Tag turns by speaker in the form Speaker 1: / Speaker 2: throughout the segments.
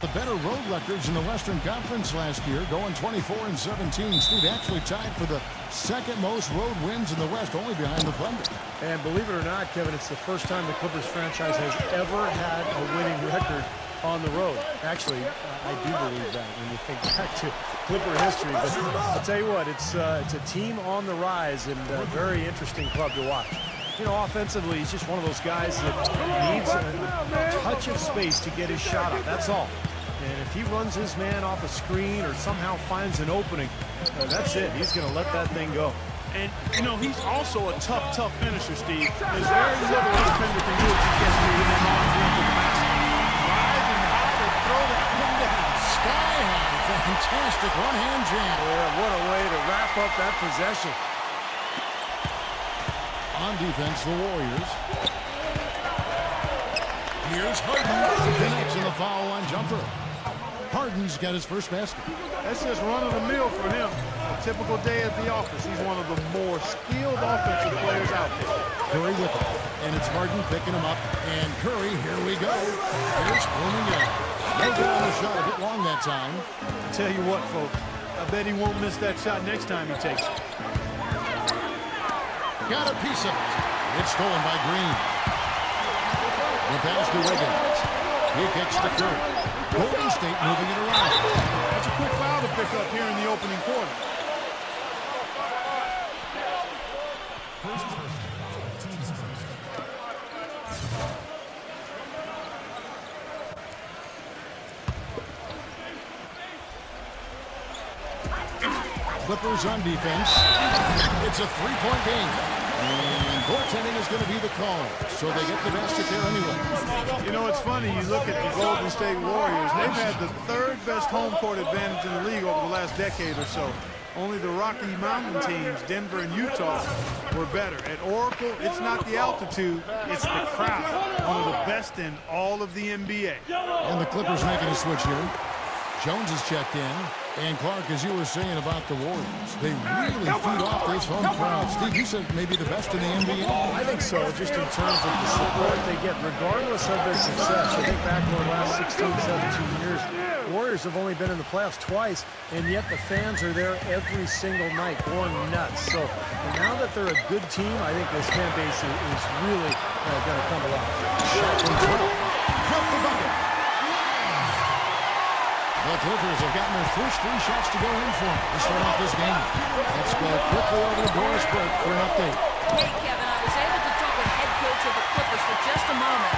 Speaker 1: The better road records in the Western Conference last year, going 24-17. Steve actually tied for the second most road wins in the West, only behind the Thunder.
Speaker 2: And believe it or not, Kevin, it's the first time the Clippers franchise has ever had a winning record on the road. Actually, I do believe that when you think back to Clipper history. But I'll tell you what, it's a team on the rise and a very interesting club to watch. You know, offensively, he's just one of those guys that needs a touch of space to get his shot up. That's all. And if he runs his man off a screen or somehow finds an opening, that's it. He's going to let that thing go.
Speaker 3: And, you know, he's also a tough finisher, Steve. There's very little a defender can do if he gets me with him on the basket. Rise and high to throw that pin down.
Speaker 1: Sky high, fantastic one-hand jam.
Speaker 2: Yeah, what a way to wrap up that possession.
Speaker 1: On defense, the Warriors. Here's Harden. Connects in the foul line jumper. Harden's got his first basket.
Speaker 3: That's just run-of-the-mill for him. A typical day at the office. He's one of the more skilled offensive players out there.
Speaker 1: Curry with it. And it's Harden picking him up. And Curry, here we go. Here's Blooming in. No good on the shot. A bit long that time.
Speaker 3: I'll tell you what, folks. I bet he won't miss that shot next time he takes it.
Speaker 1: Got a piece of it. It's stolen by Green. The pass to Wiggins. He kicks to Curry. Golden State moving it around.
Speaker 3: That's a quick foul to pick up here in the opening quarter.
Speaker 1: Clippers on defense. It's a three-point game. And goaltending is going to be the call. So they get the basket there anyway.
Speaker 3: You know, it's funny. You look at the Golden State Warriors. They've had the third best home court advantage in the league over the last decade or so. Only the Rocky Mountain teams, Denver and Utah, were better. At Oracle, it's not the altitude, it's the crowd. One of the best in all of the NBA.
Speaker 1: And the Clippers making a switch here. Jones is checked in. And Clark, as you were saying about the Warriors, they really feed off this home crowd. Steve, you said maybe the best in the NBA.
Speaker 2: I think so, just in terms of the support they get, regardless of their success. You think back over the last 16, 17 years, Warriors have only been in the playoffs twice, and yet the fans are there every single night, going nuts. So now that they're a good team, I think this fan base is really going to come alive.
Speaker 1: Shot control. Cut the bucket. The Clippers have gotten their first 3 shots to go in for them to start off this game. Let's go quickly over to Doris Burke for an update.
Speaker 4: Hey, Kevin, I was able to talk with head coach of the Clippers for just a moment.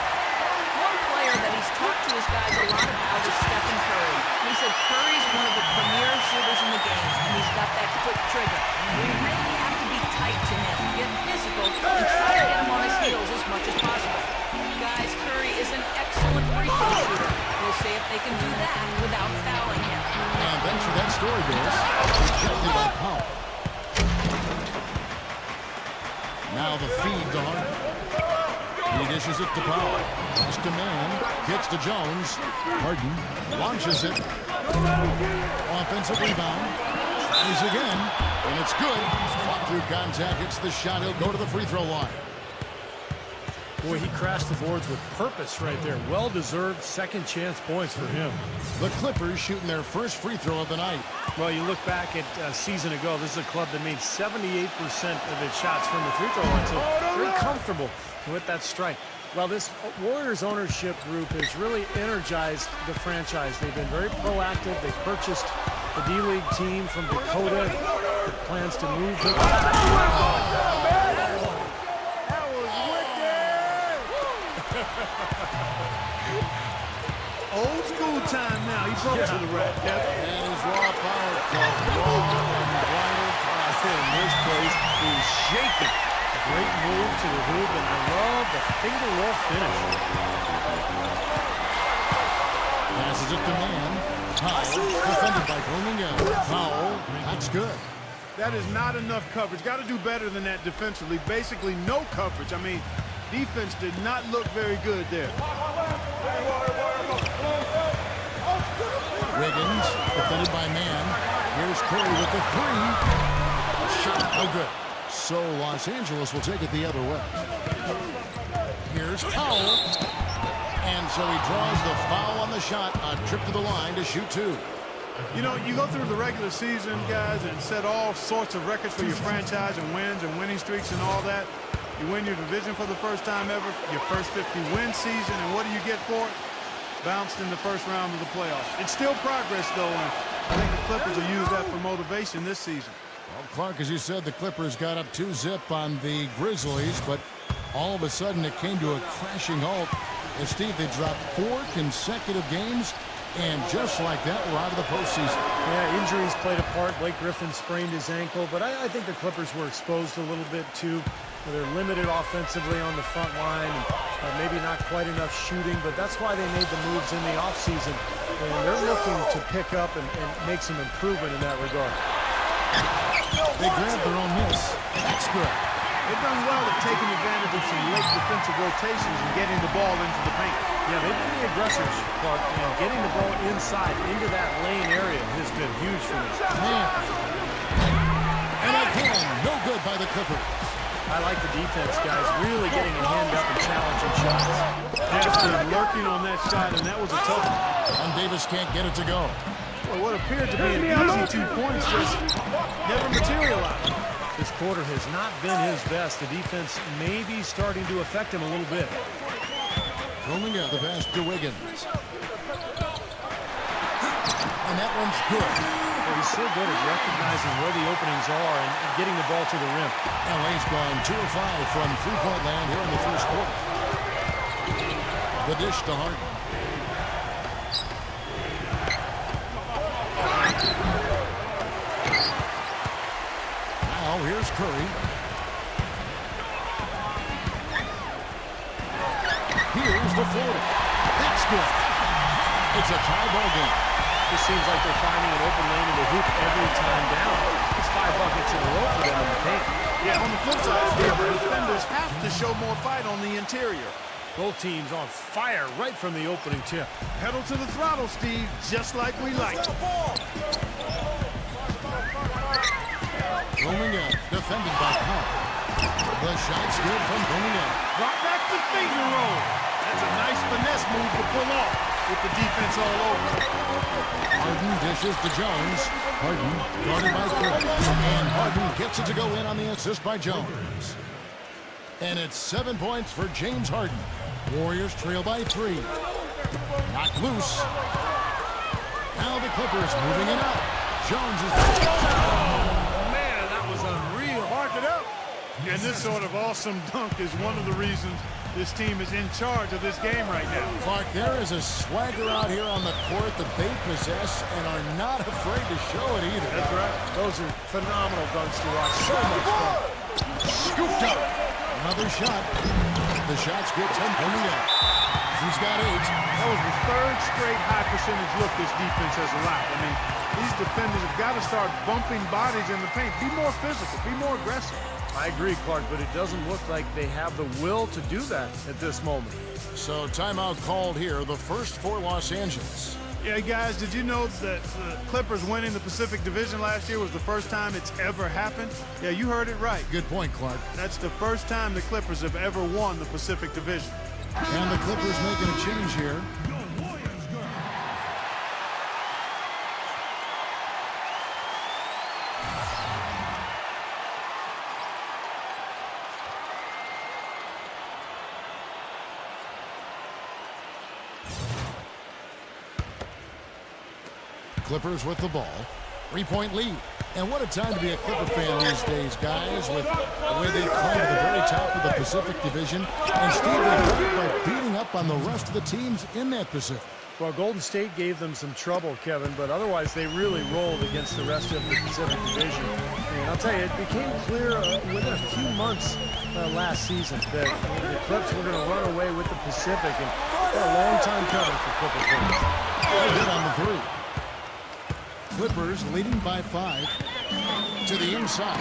Speaker 4: One player that he's talked to his guys a lot about is Stephen Curry. He said Curry's one of the premier shooters in the game, and he's got that quick trigger. We really have to be tight to him, get physical, and try to get him on his heels as much as possible. Guys, Curry is an excellent free throw shooter. We'll see if they can do that without fouling him.
Speaker 1: And thanks for that story, Doris. Rejected by Powell. Now the feed to Harden. He dishes it to Powell. Just a man. Kicks to Jones. Harden launches it. Offensive rebound. Tries again. And it's good. Fought through contact. Hits the shot. He'll go to the free throw line.
Speaker 2: Boy, he crashed the boards with purpose right there. Well-deserved second chance points for him.
Speaker 1: The Clippers shooting their first free throw of the night.
Speaker 2: Well, you look back at a season ago, this is a club that made 78% of its shots from the free throw line, so very comfortable with that strike. Well, this Warriors ownership group has really energized the franchise. They've been very proactive. They purchased the D-League team from Dakota. With plans to move them.
Speaker 3: Old school time now. He broke to the rack, Kevin.
Speaker 1: And his raw power club, raw and wild toss
Speaker 2: in this place is shaking. Great move to the hoop, and I love the finger roll finish.
Speaker 1: Passes it to man. Powell, defended by Blooming. Powell, that's good.
Speaker 3: That is not enough coverage. Got to do better than that defensively. Basically, no coverage. I mean, defense did not look very good there.
Speaker 1: Wiggins, defended by man. Here's Curry with the 3. Shot, no good. So Los Angeles will take it the other way. Here's Powell. And so he draws the foul on the shot. A trip to the line to shoot 2.
Speaker 3: You know, you go through the regular season, guys, and set all sorts of records for your franchise and wins and winning streaks and all that. You win your division for the first time ever, your first 50-win season, and what do you get for it? Bounced in the first round of the playoffs. It's still progress, though, and I think the Clippers will use that for motivation this season.
Speaker 1: Well, Clark, as you said, the Clippers got up 2-zip on the Grizzlies, but all of a sudden it came to a crashing halt. And Steve, they dropped 4 consecutive games, and just like that, we're out of the postseason.
Speaker 2: Yeah, injuries played a part. Blake Griffin sprained his ankle, but I think the Clippers were exposed a little bit too. They're limited offensively on the front line, and maybe not quite enough shooting, but that's why they made the moves in the offseason. And they're looking to pick up and make some improvement in that regard.
Speaker 1: They grabbed their own miss. That's good.
Speaker 3: They've done well at taking advantage of some late defensive rotations and getting the ball into the paint.
Speaker 2: Yeah, they've been the aggressors, Clark, and getting the ball inside into that lane area has been huge for them.
Speaker 1: Man. And again, no good by the Clippers.
Speaker 2: I like the defense, guys, really getting a hand up and challenging shots.
Speaker 3: Davis lurking on that shot, and that was a tough one.
Speaker 1: And Davis can't get it to go.
Speaker 3: Well, what appeared to be an easy 2 points just never materialized.
Speaker 2: This quarter has not been his best. The defense may be starting to affect him a little bit.
Speaker 1: Rolling out the pass to Wiggins. And that one's good.
Speaker 2: Well, he's so good at recognizing where the openings are and getting the ball to the rim.
Speaker 1: LA's gone 2 of 5 from three-point land here in the first quarter. The dish to Harden. Now here's Curry. Here's the floater. That's good. It's a tie ball game.
Speaker 2: It seems like they're finding an open lane in the hoop every time down. It's 5 buckets in a row for them in the paint.
Speaker 3: Yeah, on the flip side, the defenders have to show more fight on the interior.
Speaker 2: Both teams on fire right from the opening tip.
Speaker 3: Pedal to the throttle, Steve, just like we like.
Speaker 1: Rolling out, defended by Powell. The shot's good from going out.
Speaker 3: Drop back the finger roll. That's a nice finesse move to pull off with the defense all over.
Speaker 1: Harden dishes to Jones. Harden guarded by Curry. And Harden gets it to go in on the assist by Jones. And it's 7 points for James Harden. Warriors trail by 3. Knocked loose. Now the Clippers moving it up. Jones is...
Speaker 2: Man, that was unreal.
Speaker 3: Mark it up. And this sort of awesome dunk is one of the reasons this team is in charge of this game right now.
Speaker 1: Clark, there is a swagger out here on the court that they possess and are not afraid to show it either.
Speaker 3: That's right.
Speaker 2: Those are phenomenal dunks to watch. So much fun.
Speaker 1: Scooped up. Another shot. The shot's good. 10 coming up. He's got 8.
Speaker 3: That was the 3rd straight high percentage look this defense has allowed. I mean, these defenders have got to start bumping bodies in the paint. Be more physical. Be more aggressive.
Speaker 2: I agree, Clark, but it doesn't look like they have the will to do that at this moment.
Speaker 1: So timeout called here, the first for Los Angeles.
Speaker 3: Yeah, guys, did you know that the Clippers winning the Pacific Division last year was the first time it's ever happened? Yeah, you heard it right.
Speaker 1: Good point, Clark.
Speaker 3: That's the first time the Clippers have ever won the Pacific Division.
Speaker 1: And the Clippers making a change here. Clippers with the ball. 3-point lead. And what a time to be a Clipper fan these days, guys, with the way they climb to the very top of the Pacific Division. And Steve, they did it by beating up on the rest of the teams in that Pacific.
Speaker 2: Well, Golden State gave them some trouble, Kevin, but otherwise they really rolled against the rest of the Pacific Division. And I'll tell you, it became clear within a few months last season that the Clips were going to run away with the Pacific, and it's been a long time coming for Clipper fans.
Speaker 1: Good on the 3. Clippers leading by 5 to the inside.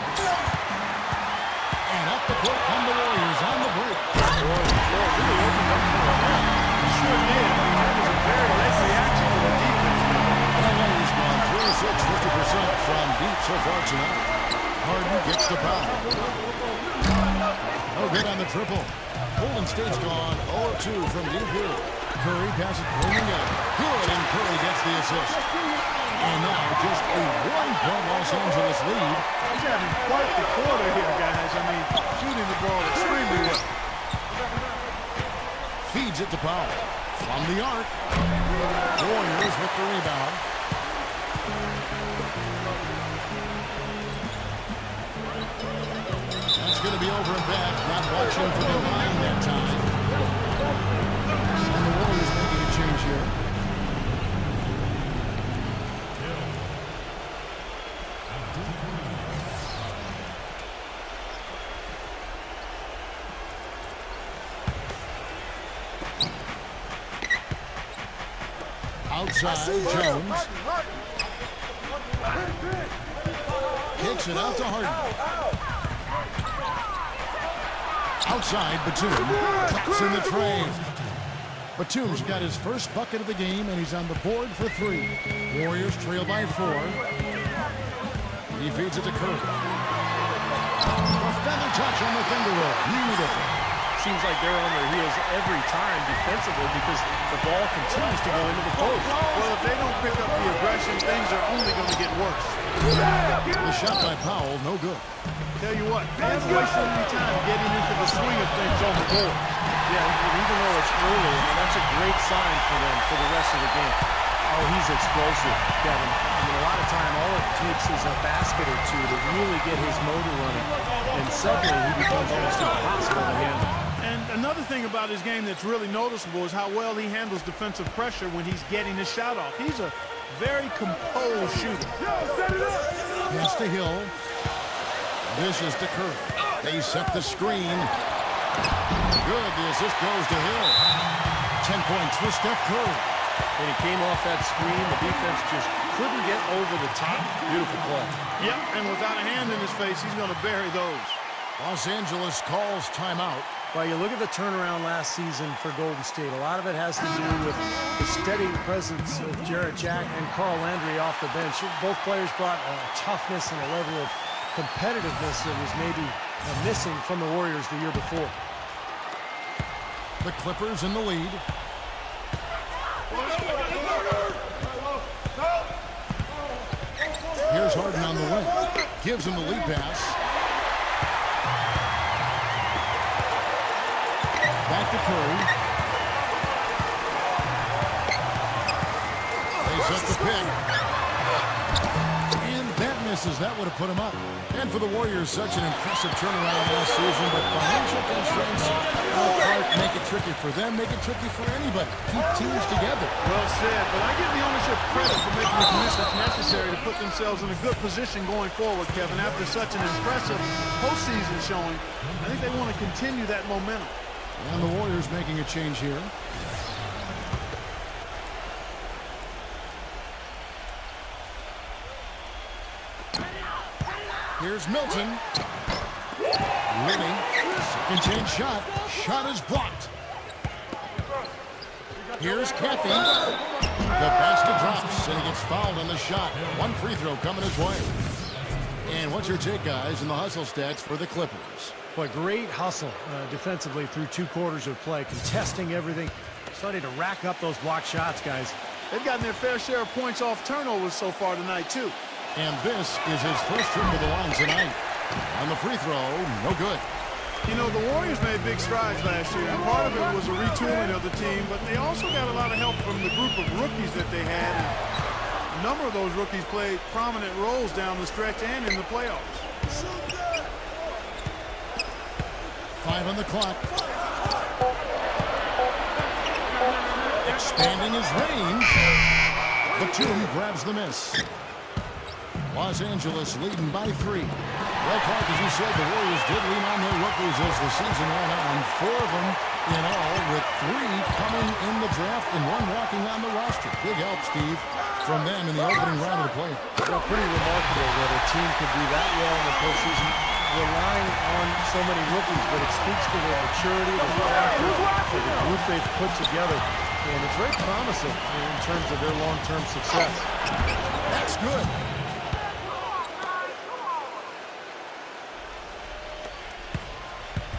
Speaker 1: And up the court come the Warriors on the break.
Speaker 2: Boy, the floor really opened up for them.
Speaker 3: Sure did. That was a very late reaction to the defense.
Speaker 1: LA's gone 3 of 6, 50% from deep so far tonight. Harden gets the foul. No good on the triple. Golden State's gone 0 of 2 from deep here. Curry passes bringing in. Good, and Curry gets the assist. And now just a 1-point Los Angeles lead.
Speaker 3: He's having quite the quarter here, guys. I mean, shooting the ball extremely well.
Speaker 1: Feeds it to Powell. From the arc. Warriors with the rebound. That's going to be over and back. Not watching for the line that time. And the Warriors making a change here. Outside, Jones. Kicks it out to Harden. Outside, Batum. Claps in the tray. Batum's got his first bucket of the game, and he's on the board for 3. Warriors trail by 4. He feeds it to Curry. A feather touch on the finger roll. Beautiful.
Speaker 2: Seems like they're on their heels every time defensively because the ball continues to go into the post.
Speaker 3: Well, if they don't pick up the aggression, things are only going to get worse.
Speaker 1: The shot by Powell, no good.
Speaker 3: Tell you what, they haven't wasted any time getting into the swing of things on the board.
Speaker 2: Yeah, and even though it's early, I mean, that's a great sign for them for the rest of the game. Oh, he's explosive, Kevin. I mean, a lot of time, all it takes is a basket or two to really get his motor running. And suddenly, he becomes almost impossible to handle.
Speaker 3: And another thing about his game that's really noticeable is how well he handles defensive pressure when he's getting his shot off. He's a very composed shooter.
Speaker 1: Pass to Hill. This is to Curry. They set the screen. Good. The assist goes to Hill. 10 points for Steph Curry.
Speaker 2: When he came off that screen, the defense just couldn't get over the top. Beautiful play.
Speaker 3: Yep, and without a hand in his face, he's going to bury those.
Speaker 1: Los Angeles calls timeout.
Speaker 2: Well, you look at the turnaround last season for Golden State. A lot of it has to do with the steady presence of Jarrett Jack and Carl Landry off the bench. Both players brought a toughness and a level of competitiveness that was maybe missing from the Warriors the year before.
Speaker 1: The Clippers in the lead. Here's Harden on the wing. Gives him the lead pass. Back to Curry. They set the pick. And that misses. That would have put him up. And for the Warriors, such an impressive turnaround last season, but financial constraints make it tricky for them, make it tricky for anybody. Keep teams together.
Speaker 3: Well said, but I give the ownership credit for making the commitments necessary to put themselves in a good position going forward, Kevin. After such an impressive postseason showing, I think they want to continue that momentum.
Speaker 1: And the Warriors making a change here. Here's Milton. Winning. Second chance shot. Shot is blocked. Here's Kathy. The basket drops, and he gets fouled on the shot. One free throw coming his way. And what's your take, guys, in the hustle stats for the Clippers?
Speaker 2: But great hustle defensively through 2 quarters of play, contesting everything, starting to rack up those block shots, guys.
Speaker 3: They've gotten their fair share of points off turnovers so far tonight, too.
Speaker 1: And this is his first trip to the line tonight. On the free throw, no good.
Speaker 3: You know, the Warriors made big strides last year, and part of it was a retooling of the team, but they also got a lot of help from the group of rookies that they had. And a number of those rookies played prominent roles down the stretch and in the playoffs.
Speaker 1: 5 on the clock. Expanding his range. Batum grabs the miss. Los Angeles leading by 3. Well, Clark, as you said, the Warriors did lean on their rookies as the season went on. 4 of them in all, with 3 coming in the draft and 1 walking on the roster. Big help, Steve, from them in the opening round of the play.
Speaker 2: Well, pretty remarkable that a team could do that well in the postseason, relying on so many rookies, but it speaks to their maturity, the character, the group they've put together, and it's very promising in terms of their long-term success.
Speaker 1: That's good.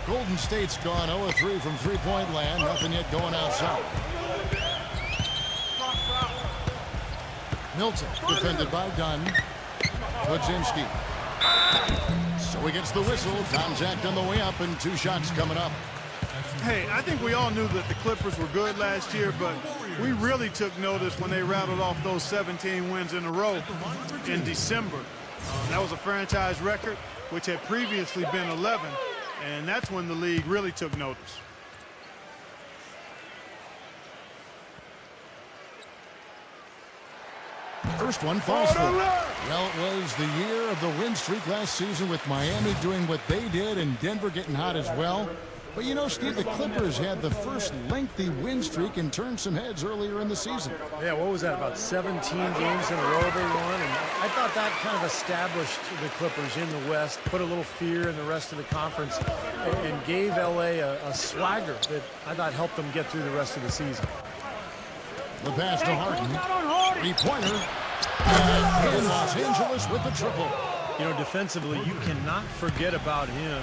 Speaker 1: Golden State's gone 0-3 from three-point land. Nothing yet going outside. Milton, defended by Dunn. Wodzinski. So he gets the whistle. Contact on the way up and 2 shots coming up.
Speaker 3: Hey, I think we all knew that the Clippers were good last year, but we really took notice when they rattled off those 17 wins in a row in December. That was a franchise record, which had previously been 11, and that's when the league really took notice.
Speaker 1: First one falls through. Well, it was the year of the win streak last season with Miami doing what they did and Denver getting hot as well. But you know, Steve, the Clippers had the first lengthy win streak and turned some heads earlier in the season.
Speaker 2: Yeah, what was that, about 17 games in a row they won? And I thought that kind of established the Clippers in the West, put a little fear in the rest of the conference, and gave L.A. a swagger that I thought helped them get through the rest of the season.
Speaker 1: The pass to Harden. Three-pointer. And Los Angeles with the triple.
Speaker 2: You know, defensively, you cannot forget about him.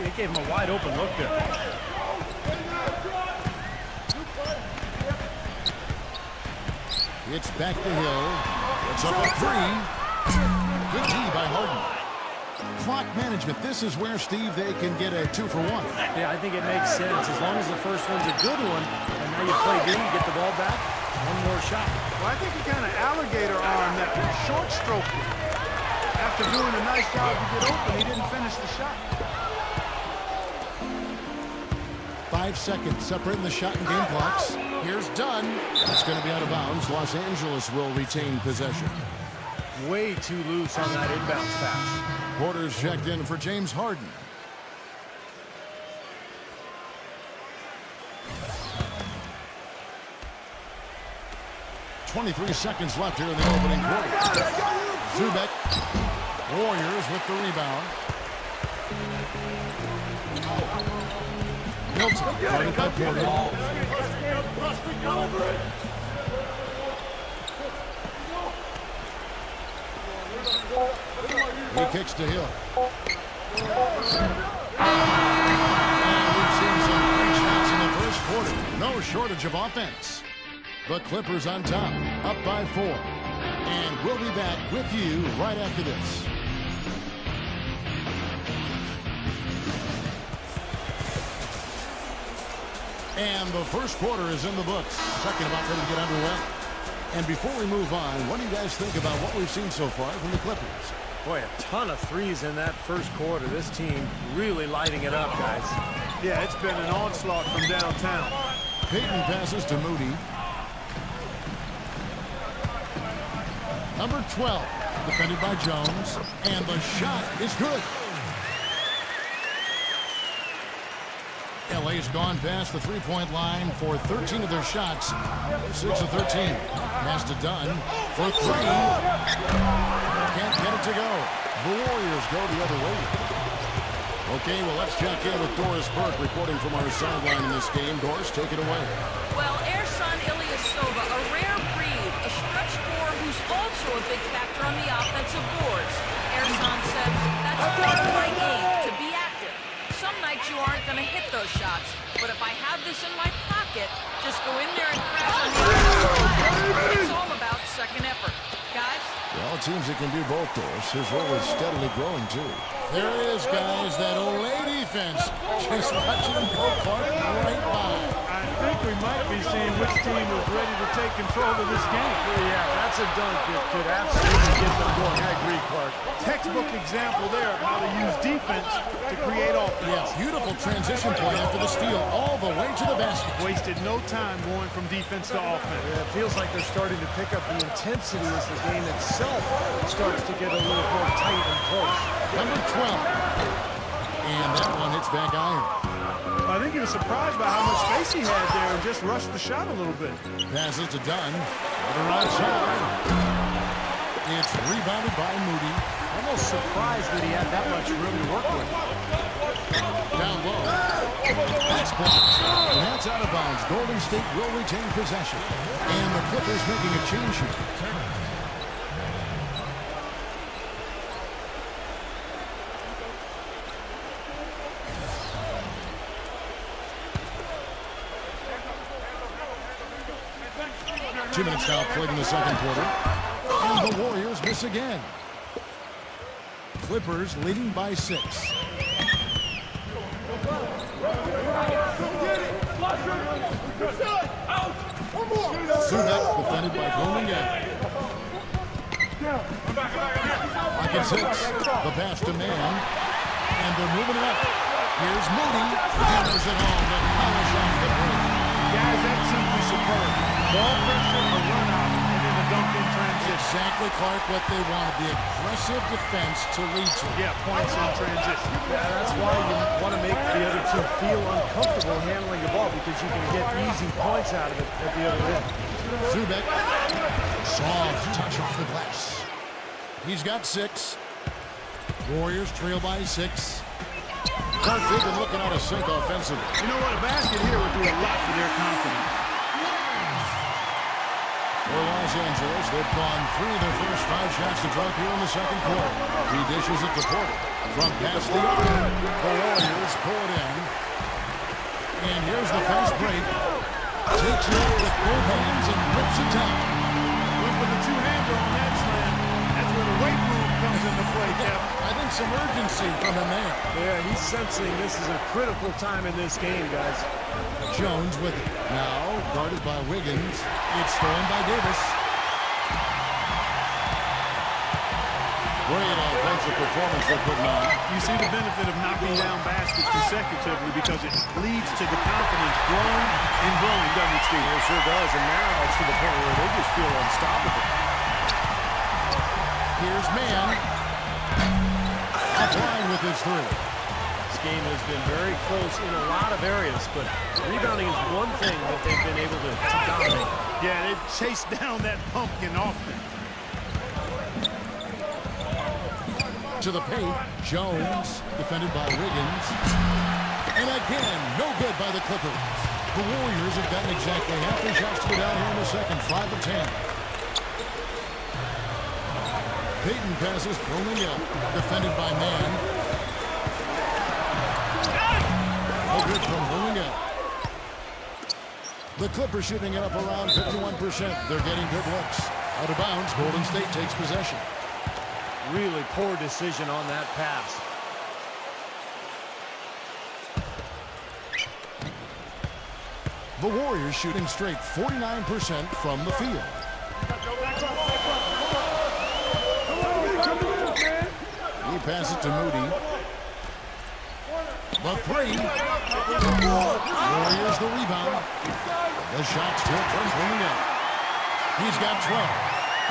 Speaker 2: He gave him a wide-open look there.
Speaker 1: It's back to Hill. It's up a 3. Good D by Harden. Clock management. This is where, Steve, they can get a 2 for 1.
Speaker 2: Yeah, I think it makes sense. As long as the first one's a good one, and now you play good, you get the ball back, one more shot.
Speaker 3: Well, I think he kind of alligator armed that short stroke. After doing a nice job to get open, he didn't finish the shot.
Speaker 1: 5 seconds separating the shot and game clocks. Here's Dunn. It's going to be out of bounds. Los Angeles will retain possession.
Speaker 2: Way too loose on that inbounds pass.
Speaker 1: Porter's checked in for James Harden. .23 seconds left here in the opening quarter. Zubek. Warriors with the rebound. Milton, guarded by Porter. He kicks to Hill. And we've seen some great shots in the first quarter. No shortage of offense. The Clippers on top, up by 4. And we'll be back with you right after this. And the first quarter is in the books. Second about ready to get underway. And before we move on, what do you guys think about what we've seen so far from the Clippers?
Speaker 2: Boy, a ton of threes in that first quarter. This team really lighting it up, guys.
Speaker 3: Yeah, it's been an onslaught from downtown.
Speaker 1: Payton passes to Moody. Number 12, defended by Jones. And the shot is good. LA's gone past the three-point line for 13 of their shots. 6 of 13. Pass to Dunn for 3. Can't get it to go. The Warriors go the other way. Okay, well, let's check in with Doris Burke reporting from our sideline in this game. Doris, take it away.
Speaker 4: Well, Ersan Ilyasova, a rare breed, a stretch four who's also a big factor on the offensive boards. Ersan said, that's part of my game, to be active. Some nights you aren't going to hit those shots, but if I have this in my pocket, just go in there and crash on the other. It's all about second effort. Guys?
Speaker 1: Well, it seems he can do both, Doris. His role is steadily growing, too. There it is, guys, that Olay defense. Just watching him go Clark right by.
Speaker 3: I think we might be seeing which team is ready to take control of this game.
Speaker 2: Yeah, that's a dunk that could absolutely get them going. I agree, Clark.
Speaker 3: Textbook example there of how to use defense to create offense.
Speaker 1: Yeah, beautiful transition play after the steal all the way to the basket.
Speaker 3: Wasted no time going from defense to offense.
Speaker 2: Yeah, it feels like they're starting to pick up the intensity as the game itself starts to get a little more tight and close.
Speaker 1: Number 12. And that one hits back iron.
Speaker 3: I think he was surprised by how much space he had there and just rushed the shot a little bit.
Speaker 1: Passes to Dunn. Right outside. It's rebounded by Moody.
Speaker 2: Almost surprised that he had that much room to work with.
Speaker 1: Down low. That's blocked. And that's out of bounds. Golden State will retain possession. And the Clippers making a change here. Two minutes now played in the second quarter. And the Warriors miss again. Clippers leading by 6. Zubac defended by Bloomington. Lock at 6. The pass to man. And they're moving it up. Here's Moody. Hammers it home. The power shot for three.
Speaker 3: Guys, that's simply superb. Ball pressure, a run out, and then a dunk in transition.
Speaker 1: Exactly, Clark, what they wanted. The aggressive defense to lead to.
Speaker 3: Yeah, points in transition.
Speaker 2: Yeah, that's why you want to make the other team feel uncomfortable handling the ball, because you can get easy points out of it at the other end.
Speaker 1: Zubac. Soft touch off the glass. He's got 6. Warriors trail by 6. Clark, they've been looking out of sync offensively.
Speaker 3: You know what? A basket here would do a lot for their confidence.
Speaker 1: For Los Angeles, they've gone 3 of their first 5 shots to drop here in the second quarter. He dishes it to Porter. From past the arc, the Warriors pull it in. And here's the fast break. Takes it up with both hands and rips it down.
Speaker 3: Went for the two-hander on that slam. That's where the weight room comes into play, Kevin.
Speaker 1: I think some urgency from him there.
Speaker 2: Yeah, he's sensing this is a critical time in this game, guys.
Speaker 1: Jones with it. Now guarded by Wiggins. It's stolen by Davis. Great offensive performance they're putting on.
Speaker 3: You see the benefit of knocking down baskets consecutively because it leads to the confidence growing and growing, doesn't it, Steve?
Speaker 2: It sure does, and now it's to the point where they just feel unstoppable.
Speaker 1: Here's Man. Flying with his 3.
Speaker 2: This game has been very close in a lot of areas, but rebounding is one thing that they've been able to dominate.
Speaker 3: Yeah, they've chased down that pumpkin often.
Speaker 1: To the paint, Jones, defended by Wiggins. And again, no good by the Clippers. The Warriors have gotten exactly half their shots to go down here in the second, 5 of 10. Payton passes, rolling up, defended by Man. No good from rolling up. The Clippers shooting it up around 51%. They're getting good looks. Out of bounds, Golden State takes possession.
Speaker 2: Really poor decision on that pass.
Speaker 1: The Warriors shooting straight 49% from the field. He passes to Moody. The 3. Warriors the rebound. The shot still from pulling up. He's got 12.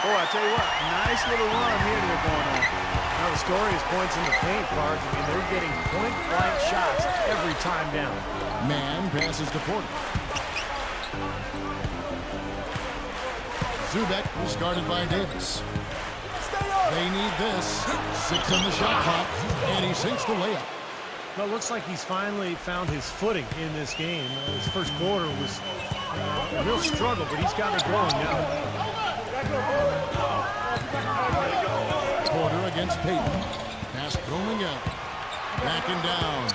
Speaker 3: Boy, I tell you what, nice little run here they're going on.
Speaker 2: Now the story is points in the paint, Clark. I mean, they're getting point-blank shots every time down.
Speaker 1: Man passes to Porter. Zubac is guarded by Davis. They need this. 6 on the shot clock, and he sinks the layup.
Speaker 2: Well, it looks like he's finally found his footing in this game. His first quarter was a real struggle, but he's got it going now.
Speaker 1: Porter against Payton. Pass rolling up. Backing down.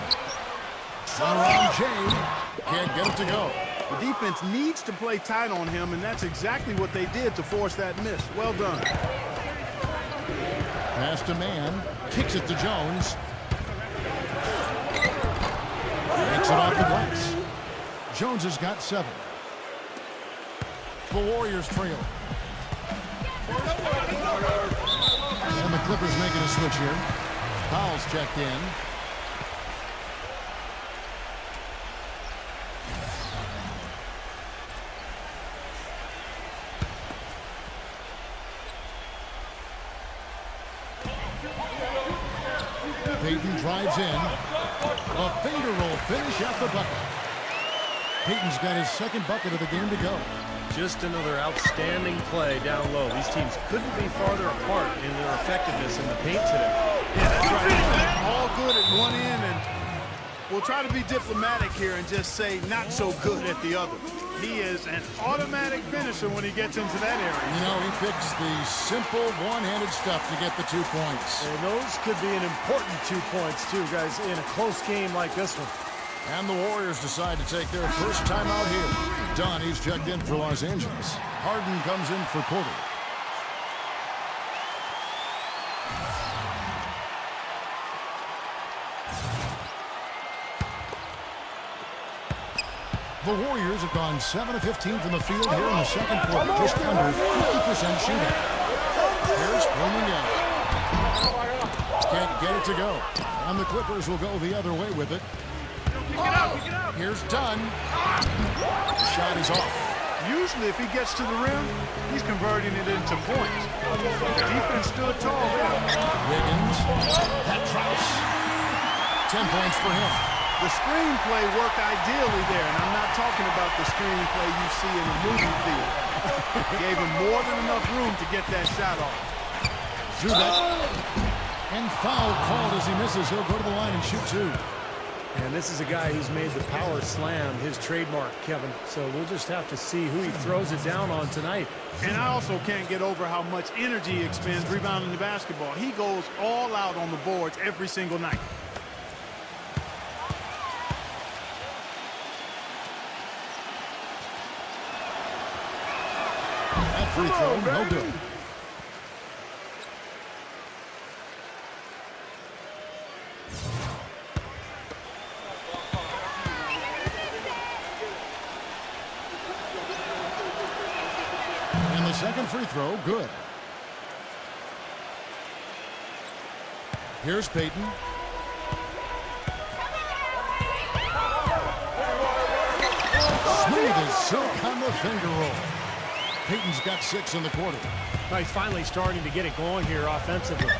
Speaker 1: Around Jay. Can't get it to go.
Speaker 3: The defense needs to play tight on him, and that's exactly what they did to force that miss. Well done.
Speaker 1: Pass to Man. Kicks it to Jones. Takes it off the glass. Jones has got 7. The Warriors trail. And the Clippers making a switch here. Powell's checked in. Payton drives in. A finger roll finish at the bucket. Payton's got his second bucket of the game to go.
Speaker 2: Just another outstanding play down low. These teams couldn't be farther apart in their effectiveness in the paint today.
Speaker 3: Yeah, that's right. All good at one end, and we'll try to be diplomatic here and just say not so good at the other. He is an automatic finisher when he gets into that area.
Speaker 1: You know, he picks the simple one-handed stuff to get the 2 points.
Speaker 2: And those could be an important 2 points, too, guys, in a close game like this one.
Speaker 1: And the Warriors decide to take their first time out here. Donnie's checked in for Los Angeles. Harden comes in for Porter. The Warriors have gone 7 of 15 from the field here in the second quarter, just under 50% shooting. Here's Bloomington. Can't get it to go. And the Clippers will go the other way with it. Here's Dunn. The shot is off.
Speaker 3: Usually if he gets to the rim, he's converting it into points. The defense stood tall there.
Speaker 1: Wiggins. That drops. 10 points for him.
Speaker 3: The screenplay worked ideally there, and I'm not talking about the screenplay you see in a movie theater. Gave him more than enough room to get that shot off.
Speaker 1: Zubac. And foul called as he misses. He'll go to the line and shoot two.
Speaker 2: And this is a guy who's made the power slam his trademark, Kevin. So we'll just have to see who he throws it down on tonight.
Speaker 3: And I also can't get over how much energy he expends rebounding the basketball. He goes all out on the boards every single night.
Speaker 1: That free throw, no good. And the second free throw, good. Here's Payton. Smooth as silk on the finger roll. Payton's got 6 in the quarter.
Speaker 2: He's finally starting to get it going here offensively.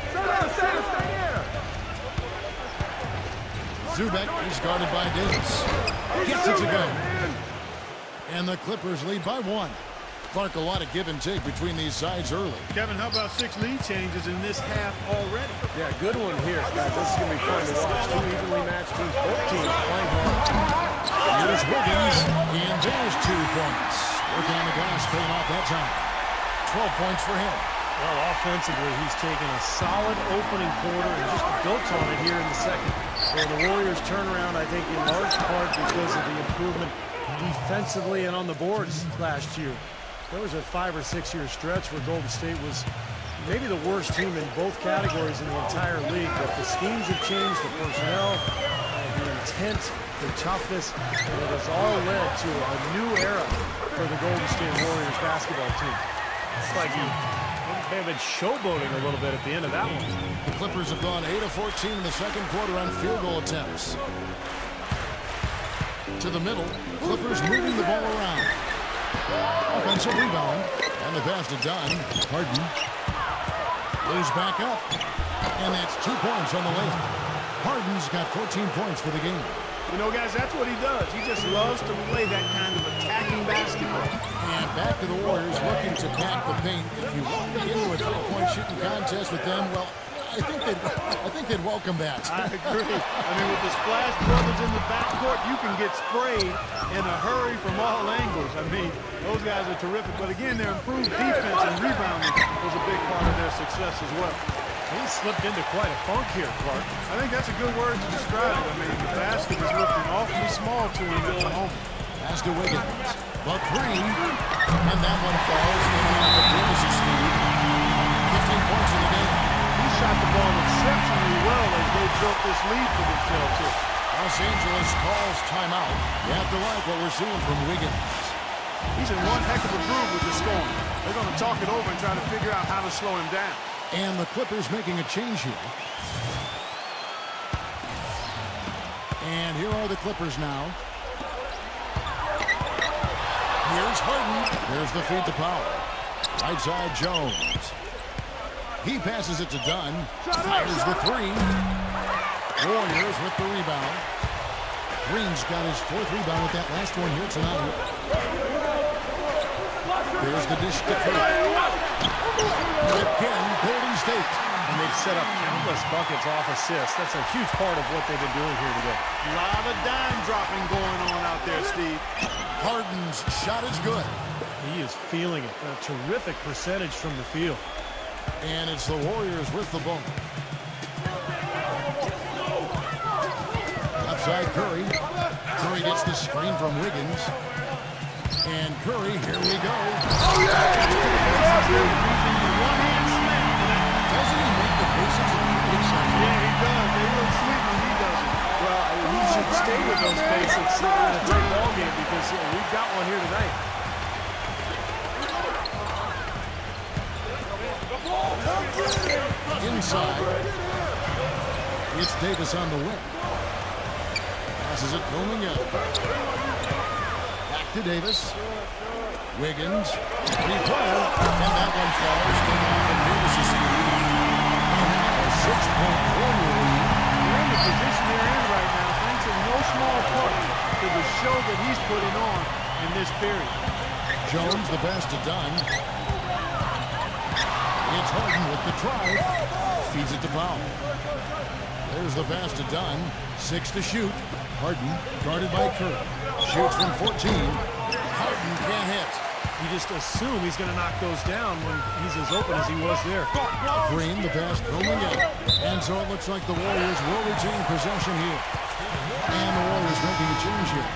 Speaker 1: Zubac is guarded by Davis. Gets it to go. And the Clippers lead by 1. Clark, a lot of give and take between these sides early.
Speaker 3: Kevin, how about 6 lead changes in this half already?
Speaker 2: Yeah, good one here, guys. This is going to be fun to watch. Two evenly matched teams, both teams playing hard.
Speaker 1: Here's Wiggins, and there's 2 points. Working on the glass, paying off that time. 12 points for him.
Speaker 2: Well, offensively, he's taken a solid opening quarter and just built on it here in the second. So the Warriors turn around, I think, in large part because of the improvement defensively and on the boards last year. There was a 5 or 6 year stretch where Golden State was maybe the worst team in both categories in the entire league, but the schemes have changed, the personnel, the intent, the toughness, and it has all led to a new era for the Golden State Warriors basketball team. It's like he may have been showboating a little bit at the end of that one.
Speaker 1: The Clippers have gone 8 of 14 in the second quarter on field goal attempts. To the middle, Clippers moving the ball around. Offensive rebound, and the pass to Dunn. Harden moves back up, and that's 2 points on the layup. Harden's got 14 points for the game.
Speaker 3: You know, guys, that's what he does. He just loves to play that kind of attacking basketball.
Speaker 1: And back to the Warriors looking to pack the paint. If you want to get into a three-point shooting contest with them, well, I think they'd welcome that.
Speaker 3: I agree. I mean, with the Splash Brothers in the backcourt, you can get sprayed in a hurry from all angles. I mean, those guys are terrific. But again, their improved defense and rebounding was a big part of their success as well.
Speaker 2: He slipped into quite a funk here, Clark.
Speaker 3: I think that's a good word to describe it. I mean, the basket was looking awfully small to him at the moment.
Speaker 1: Pass to Wiggins. The 3. And that one falls in the Davis' feed. 15 points in the game.
Speaker 3: He shot the ball exceptionally well as they built this lead for themselves here.
Speaker 1: Los Angeles calls timeout. You have to like what we're seeing from Wiggins.
Speaker 3: He's in one heck of a groove with the scoring. They're going to talk it over and try to figure out how to slow him down.
Speaker 1: And the Clippers making a change here. And here are the Clippers now. Here's Harden. There's the feed to Powell. Right side, Jones. He passes it to Dunn. Fires the 3. Warriors with the rebound. Green's got his 4th rebound with that last one here tonight. There's the dish to Curry. Again, Golden State.
Speaker 2: And they've set up countless buckets off assists. That's a huge part of what they've been doing here today.
Speaker 3: A lot of dime dropping going on out there, Steve.
Speaker 1: Harden's shot is good.
Speaker 2: He is feeling it. A terrific percentage from the field.
Speaker 1: And it's the Warriors with the ball. Outside Curry. Curry gets the screen from Wiggins. And Curry, here we go. Doesn't he make the basics of the
Speaker 3: Yeah, he does. They look sweet when he does it.
Speaker 2: Well, he should stay with those basics in a tight ball game because we've got one here tonight.
Speaker 1: Inside. It's Davis on the wing. Passes it going up. Back to Davis. Wiggins. Replay. And that one falls. Came off of Davis' feet. And now a 6-point Warrior lead.
Speaker 3: They're in the position they're in right now, thanks in no small part to the show that he's putting on in this period.
Speaker 1: Jones, the pass to Dunn. It's Harden with the drive. Feeds it to Powell. There's the pass to Dunn. 6 to shoot. Harden guarded by Kerr. Shoots from 14. Harden can't hit.
Speaker 2: You just assume he's going to knock those down when he's as open as he was there.
Speaker 1: Green, the pass roaming out. And so it looks like the Warriors will retain possession here. And the Warriors making a change here.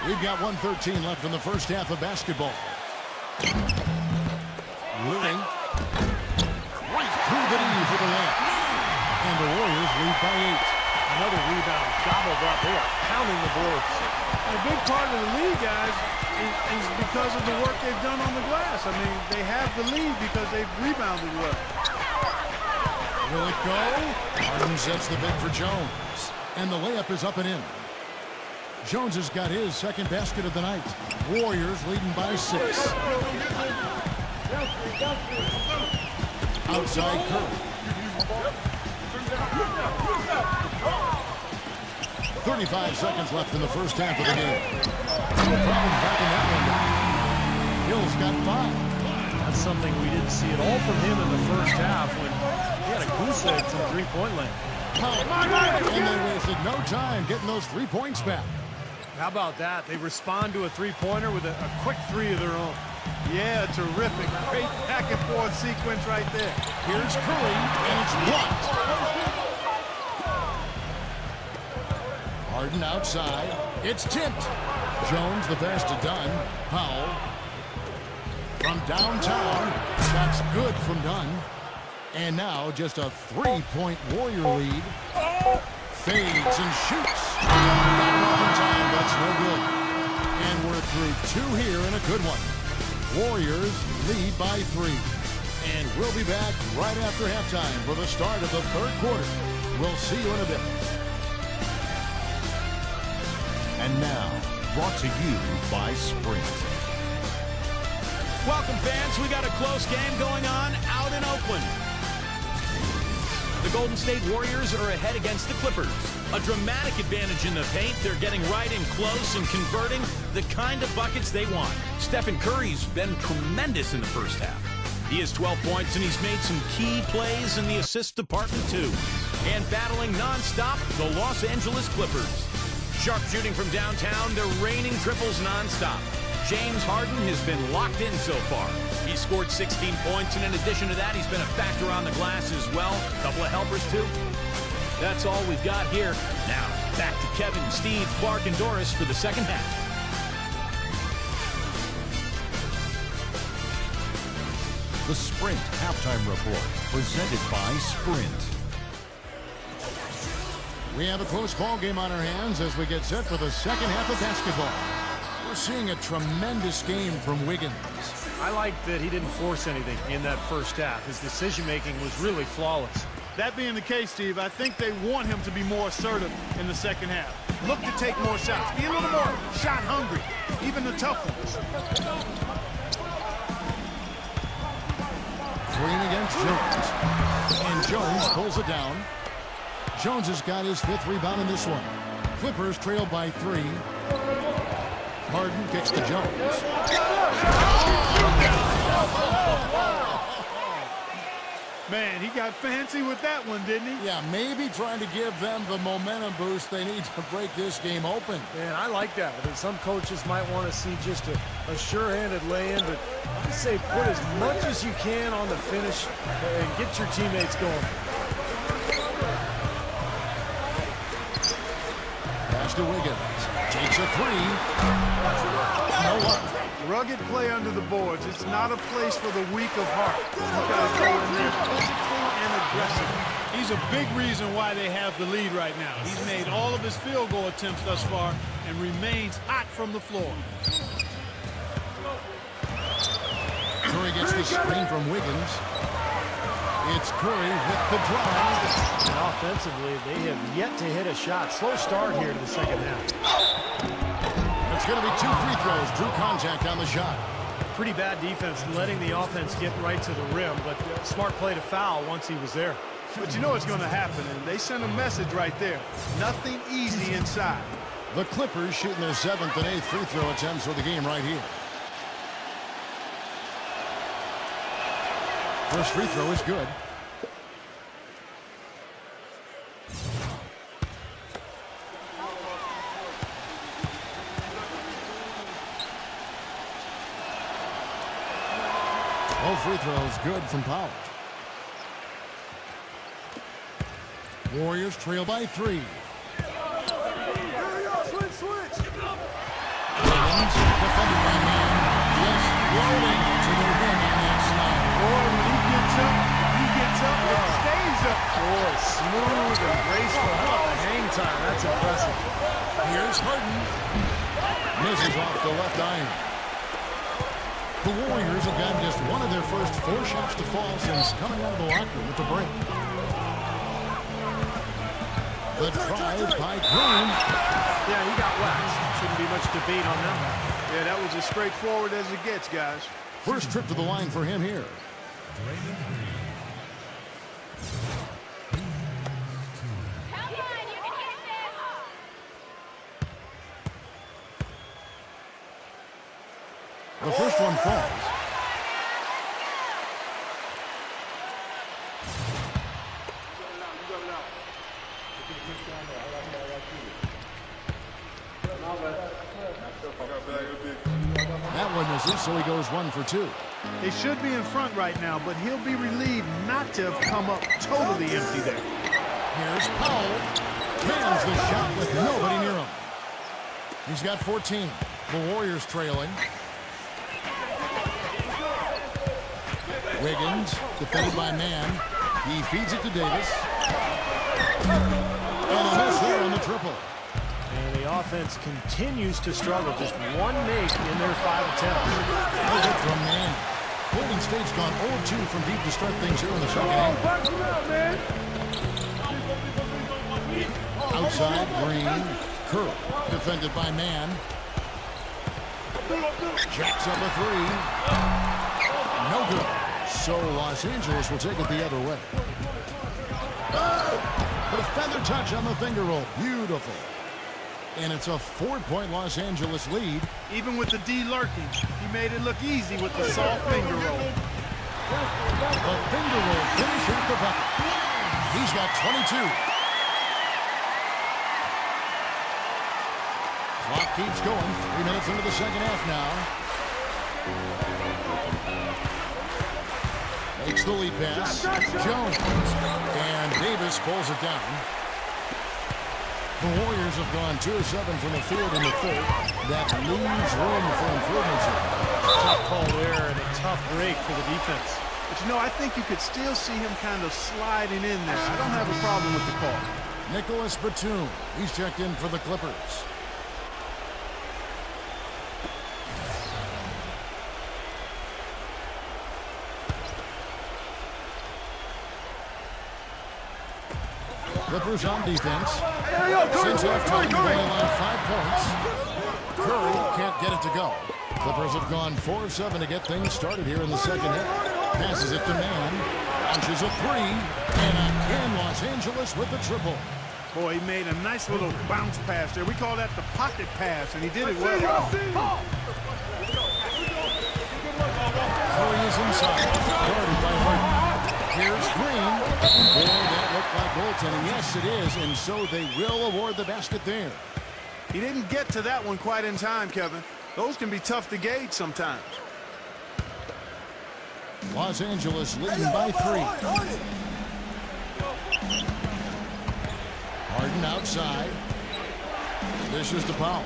Speaker 1: We've got 1:13 left in the first half of basketball. Living right through the knee for the layup. And the Warriors lead by 8.
Speaker 2: Another rebound, gobbled up. They are pounding the boards.
Speaker 3: And a big part of the lead, guys, is because of the work they've done on the glass. I mean, they have the lead because they've rebounded well.
Speaker 1: Will it go? Harden sets the bid for Jones. And the layup is up and in. Jones has got his second basket of the night. Warriors leading by 6. Outside Curry. 35 seconds left in the first half of the game. No problem backing that one down. Hill's got 5.
Speaker 2: That's something we didn't see at all from him in the first half when he had a goose egg from three-point land.
Speaker 1: And they wasted no time getting those 3 points back.
Speaker 2: How about that? They respond to a three-pointer with a quick 3 of their own.
Speaker 3: Yeah, terrific. Great back-and-forth sequence right there.
Speaker 1: Here's Curry, and it's blocked. Harden outside. It's tipped. Jones, the pass to Dunn. Powell. From downtown. Shot's good from Dunn. And now just a 3-point Warrior lead. Fades and shoots. Not enough in time. That's no good. And we're through 2 here and a good one. Warriors lead by 3. And we'll be back right after halftime for the start of the third quarter. We'll see you in a bit.
Speaker 5: And now, brought to you by Sprint.
Speaker 6: Welcome, fans. We got a close game going on out in Oakland. The Golden State Warriors are ahead against the Clippers. A dramatic advantage in the paint. They're getting right in close and converting the kind of buckets they want. Stephen Curry's been tremendous in the first half. He has 12 points, and he's made some key plays in the assist department, too. And battling nonstop, the Los Angeles Clippers. Sharp shooting from downtown. They're raining triples nonstop. James Harden has been locked in so far. He scored 16 points, and in addition to that, he's been a factor on the glass as well. A couple of helpers, too. That's all we've got here. Now, back to Kevin, Steve, Clark, and Doris for the second half.
Speaker 5: The Sprint Halftime Report, presented by Sprint.
Speaker 1: We have a close ball game on our hands as we get set for the second half of basketball. We're seeing a tremendous game from Wiggins.
Speaker 2: I like that he didn't force anything in that first half. His decision-making was really flawless.
Speaker 3: That being the case, Steve, I think they want him to be more assertive in the second half. Look to take more shots. Be a little more shot hungry, even the tough ones.
Speaker 1: Green against Jones. And Jones pulls it down. Jones has got his 5th rebound in this one. Clippers trail by 3. Harden kicks to Jones.
Speaker 3: Man, he got fancy with that one, didn't he?
Speaker 1: Yeah, maybe trying to give them the momentum boost they need to break this game open.
Speaker 2: Man, I like that. But some coaches might want to see just a sure-handed lay-in, but I say put as much as you can on the finish and get your teammates going.
Speaker 1: Pass to Wiggins. Takes a three. No luck.
Speaker 3: Rugged play under the boards. It's not a place for the weak of heart. You've got to go in there physically and aggressively. He's a big reason why they have the lead right now. He's made all of his field goal attempts thus far and remains hot from the floor.
Speaker 1: Curry gets the screen from Wiggins. It's Curry with the drive.
Speaker 2: And offensively, they have yet to hit a shot. Slow start here to the second half.
Speaker 1: It's going to be 2 free throws. Drew contact on the shot.
Speaker 2: Pretty bad defense letting the offense get right to the rim, but smart play to foul once he was there.
Speaker 3: But you know what's going to happen, and they send a message right there. Nothing easy inside.
Speaker 1: The Clippers shooting their 7th and 8th free throw attempts for the game right here. First free throw is good. Both free throws good from Powell. Warriors trail by 3. Wiggins defended by man. Just rolling to the rim on that slide.
Speaker 3: Boy, when he gets up and stays up.
Speaker 2: Boy, smooth and graceful. How about the hang time? That's impressive.
Speaker 1: Here's Harden. Misses off the left iron. The Warriors have gotten just one of their first 4 shots to fall since coming out of the locker room with the break. The drive by Green.
Speaker 2: Yeah, he got waxed. Shouldn't be much debate on that one.
Speaker 3: Yeah, that was as straightforward as it gets, guys.
Speaker 1: First trip to the line for him here. The first one falls. That one misses, so he goes 1 for 2.
Speaker 3: They should be in front right now, but he'll be relieved not to have come up totally empty there.
Speaker 1: Here's Powell. Cans the shot with nobody near him. He's got 14. The Warriors trailing. Wiggins, defended by man. He feeds it to Davis. And a miss there on the triple.
Speaker 2: And the offense continues to struggle. Just 1 make in their 5 attempts.
Speaker 1: Good hit from man. Golden State's gone 0-2 from deep to start things here in the second half. Outside, Green. Curry, defended by man. Jacks up a 3. No good. So Los Angeles will take it the other way. The feather touch on the finger roll. Beautiful. And it's a 4-point Los Angeles lead.
Speaker 3: Even with the D lurking, he made it look easy with the soft finger roll.
Speaker 1: The finger roll finish at the bucket. He's got 22. Clock keeps going. 3 minutes into the second half now. Makes the lead pass. Jones. And Davis pulls it down. The Warriors have gone 2 of 7 from the field in the third. That leaves room for improvements here.
Speaker 2: Tough call there and a tough break for the defense.
Speaker 3: But you know, I think you could still see him kind of sliding in there. I don't have a problem with the call.
Speaker 1: Nicholas Batum. He's checked in for the Clippers. Clippers on defense. Since halftime, they've only allowed 5 points. Curry can't get it to go. Clippers have gone 4 of 7 to get things started here in the second half. Passes it to man. Launches a 3. And again, Los Angeles with the triple.
Speaker 3: Boy, he made a nice little bounce pass there. We call that the pocket pass, and he did it well.
Speaker 1: Curry is inside. Guarded by Harden. Here's Green. Boy, that looked like goaltending. Yes, it is, and so they will award the basket there.
Speaker 3: He didn't get to that one quite in time, Kevin. Those can be tough to gauge sometimes.
Speaker 1: Los Angeles leading by 3. Harden outside. Dishes to Powell.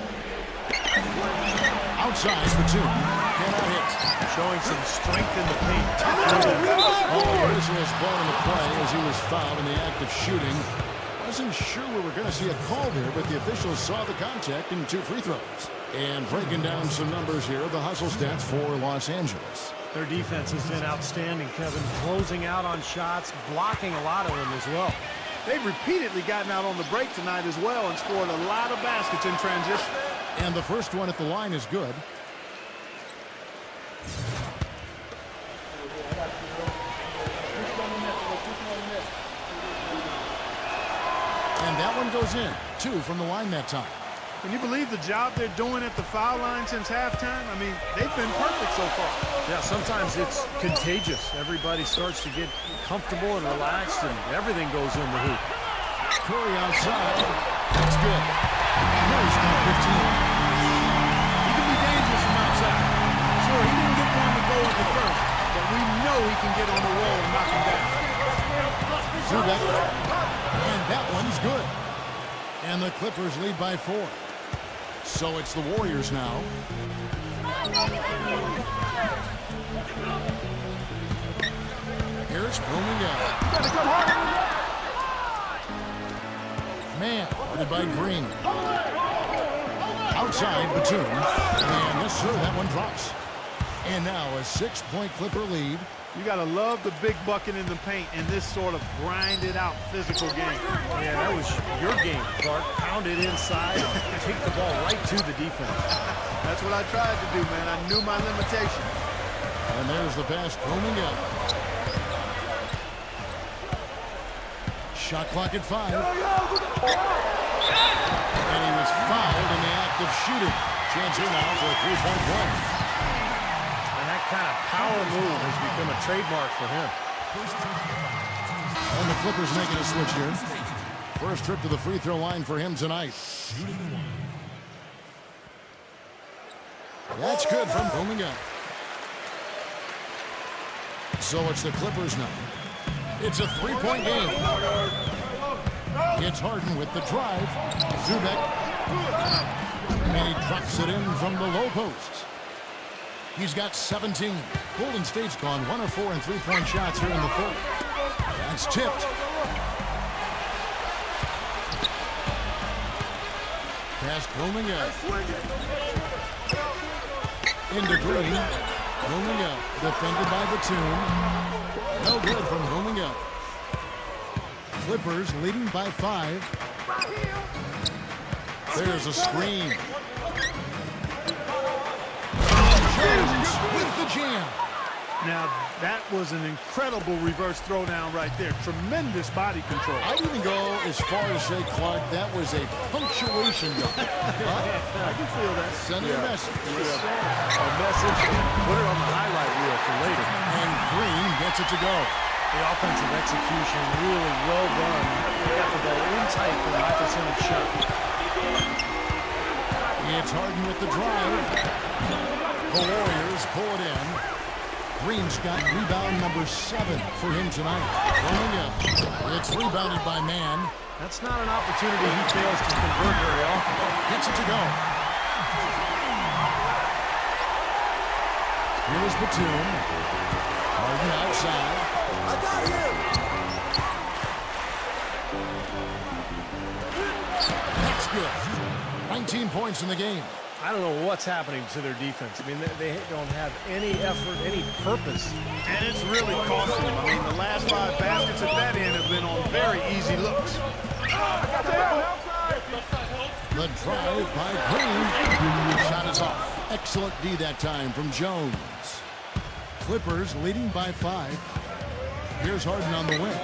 Speaker 1: Outside, Batum. Cannot hit.
Speaker 2: Showing some strength in the paint.
Speaker 1: Oh, the whistle was blown in the play as he was fouled in the act of shooting. Wasn't sure we were going to see a call there, but the officials saw the contact and 2 free throws. And breaking down some numbers here, the hustle stats for Los Angeles.
Speaker 2: Their defense has been outstanding, Kevin. Closing out on shots, blocking a lot of them as well.
Speaker 3: They've repeatedly gotten out on the break tonight as well and scored a lot of baskets in transition.
Speaker 1: And the first one at the line is good. And that one goes in. 2 from the line that time.
Speaker 3: Can you believe the job they're doing at the foul line since halftime? I mean, they've been perfect so far.
Speaker 2: Yeah, sometimes it's contagious. Everybody starts to get comfortable and relaxed, and everything goes in the hoop.
Speaker 1: Curry outside. That's good. Curry's got 15.
Speaker 3: He can be dangerous from outside. Sure, he didn't get one to go at the first, but we know he can get on the roll and knock him down.
Speaker 1: Zubac. And that one's good. And the Clippers lead by 4. So it's the Warriors now. Here's Bloomingdale. Man, guarded by Green. Outside, Batum. And yes, sir, that one drops. And now a 6-point Clipper lead.
Speaker 3: You got to love the big bucket in the paint in this sort of grinded-out physical game.
Speaker 2: Yeah, that was your game, Clark. Pound it inside and take the ball right to the defense.
Speaker 3: That's what I tried to do, man. I knew my limitations.
Speaker 1: And there's the pass booming up. Shot clock at 5. And he was fouled in the act of shooting. Chance here now for a 3-point play.
Speaker 2: Kind of power move has become a trademark for him.
Speaker 1: And the Clippers making a switch here. First trip to the free throw line for him tonight. That's good from Bloomingdale. So it's the Clippers now. It's a 3-point game. It's Harden with the drive. Zubac. And he drops it in from the low post. He's got 17. Golden State's gone 1 of 4 in 3-point shots here in the third. That's tipped. Pass Bloomingdale. Into Green. Bloomingdale defended by Batum. No good from Bloomingdale. Clippers leading by 5. There's a screen. With the jam.
Speaker 3: Now, that was an incredible reverse throwdown right there. Tremendous body control.
Speaker 1: I'd even go as far as say, Clark, that was a punctuation dunk.
Speaker 3: I can feel that.
Speaker 1: Send a message.
Speaker 2: A message, put it on the highlight reel for later.
Speaker 1: And Green gets it to go.
Speaker 2: The offensive execution really well done. They got the ball in tight for a high percentage shot.
Speaker 1: It's Harden with the drive. The Warriors pull it in. Green's got rebound number 7 for him tonight. Rolling up. It's rebounded by Man.
Speaker 2: That's not an opportunity he fails to convert very often.
Speaker 1: Gets it to go. Here's Batum. Harden outside. I got him. That's good. 19 points in the game.
Speaker 2: I don't know what's happening to their defense. I mean, they don't have any effort, any purpose.
Speaker 3: And it's really costing them. I mean, the last 5 baskets at that end have been on very easy looks.
Speaker 1: The drive by Green. Shot is off. Excellent D that time from Jones. Clippers leading by 5. Here's Harden on the wing.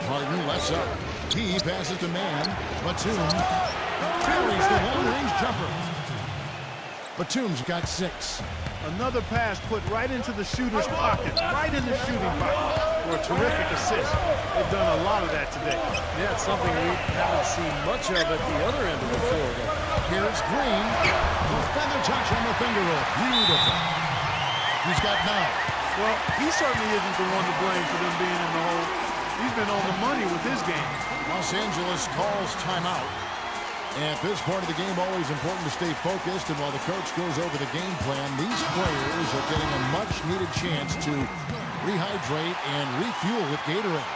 Speaker 1: Harden left side. He passes to Man. Batum carries the long-range jumper. Batum's got 6.
Speaker 3: Another pass put right into the shooter's pocket, right in the shooting pocket for a terrific assist. They've done a lot of that today.
Speaker 2: Yeah, it's something we haven't seen much of at the other end of the floor, though.
Speaker 1: Here's Green. The feather touch on the finger roll. Beautiful. He's got 9.
Speaker 3: Well, he certainly isn't the one to blame for them being in the hole. He's been on the money with his game.
Speaker 1: Los Angeles calls timeout. At this part of the game, always important to stay focused. And while the coach goes over the game plan, these players are getting a much-needed chance to rehydrate and refuel with Gatorade.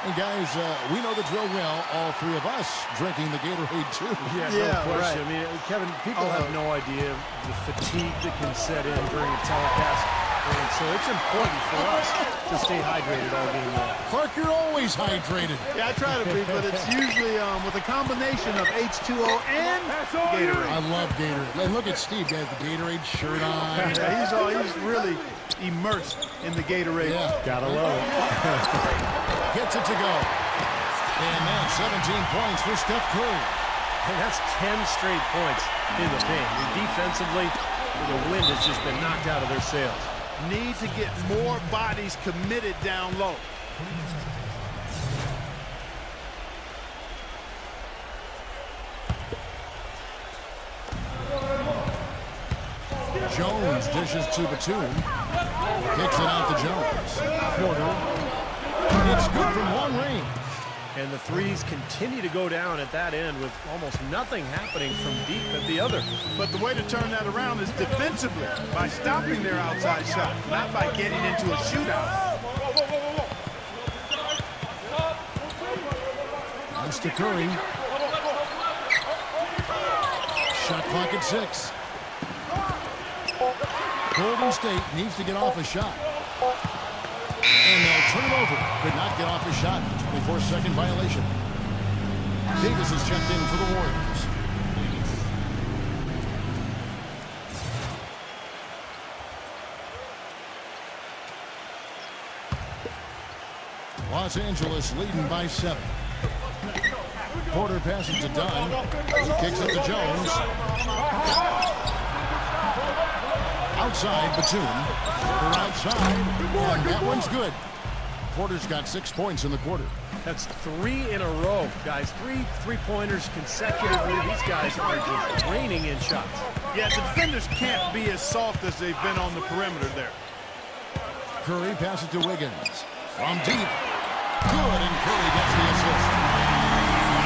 Speaker 1: And guys, we know the drill well. All three of us drinking the Gatorade too.
Speaker 2: Yeah, no question.
Speaker 3: right.
Speaker 2: I mean, Kevin, people have no idea the fatigue that can set in during a telecast. And so it's important for us to stay hydrated all game long.
Speaker 1: Clark, you're always hydrated.
Speaker 3: Yeah, I try to be, but it's usually with a combination of H2O and Gatorade.
Speaker 1: I love Gatorade. And look at Steve, he has the Gatorade shirt on.
Speaker 3: Yeah, he's really immersed in the Gatorade.
Speaker 1: Yeah.
Speaker 2: Gotta love it.
Speaker 1: Gets it to go. And that's 17 points for Steph Curry.
Speaker 2: And that's 10 straight points in the paint. I mean, defensively, the wind has just been knocked out of their sails.
Speaker 3: Need to get more bodies committed down low.
Speaker 1: Jones dishes to Batum. Kicks it out to Jones. It's good from long range.
Speaker 2: And the threes continue to go down at that end with almost nothing happening from deep at the other.
Speaker 3: But the way to turn that around is defensively, by stopping their outside shot, not by getting into a shootout.
Speaker 1: That's to Curry. Shot clock at 6. Golden State needs to get off a shot. And they'll turn it over. Could not get off a shot. 24-second violation. Davis is checked in for the Warriors. Los Angeles leading by 7. Porter passes to Dunn. He kicks it to Jones. Outside, Batum. Porter outside. And that one's good. Porter's got 6 points in the quarter.
Speaker 2: That's 3 in a row, guys. 3 three-pointers consecutively. These guys are just raining in shots.
Speaker 3: Yeah, the defenders can't be as soft as they've been on the perimeter there.
Speaker 1: Curry passes to Wiggins. From deep. Good, and Curry gets the assist.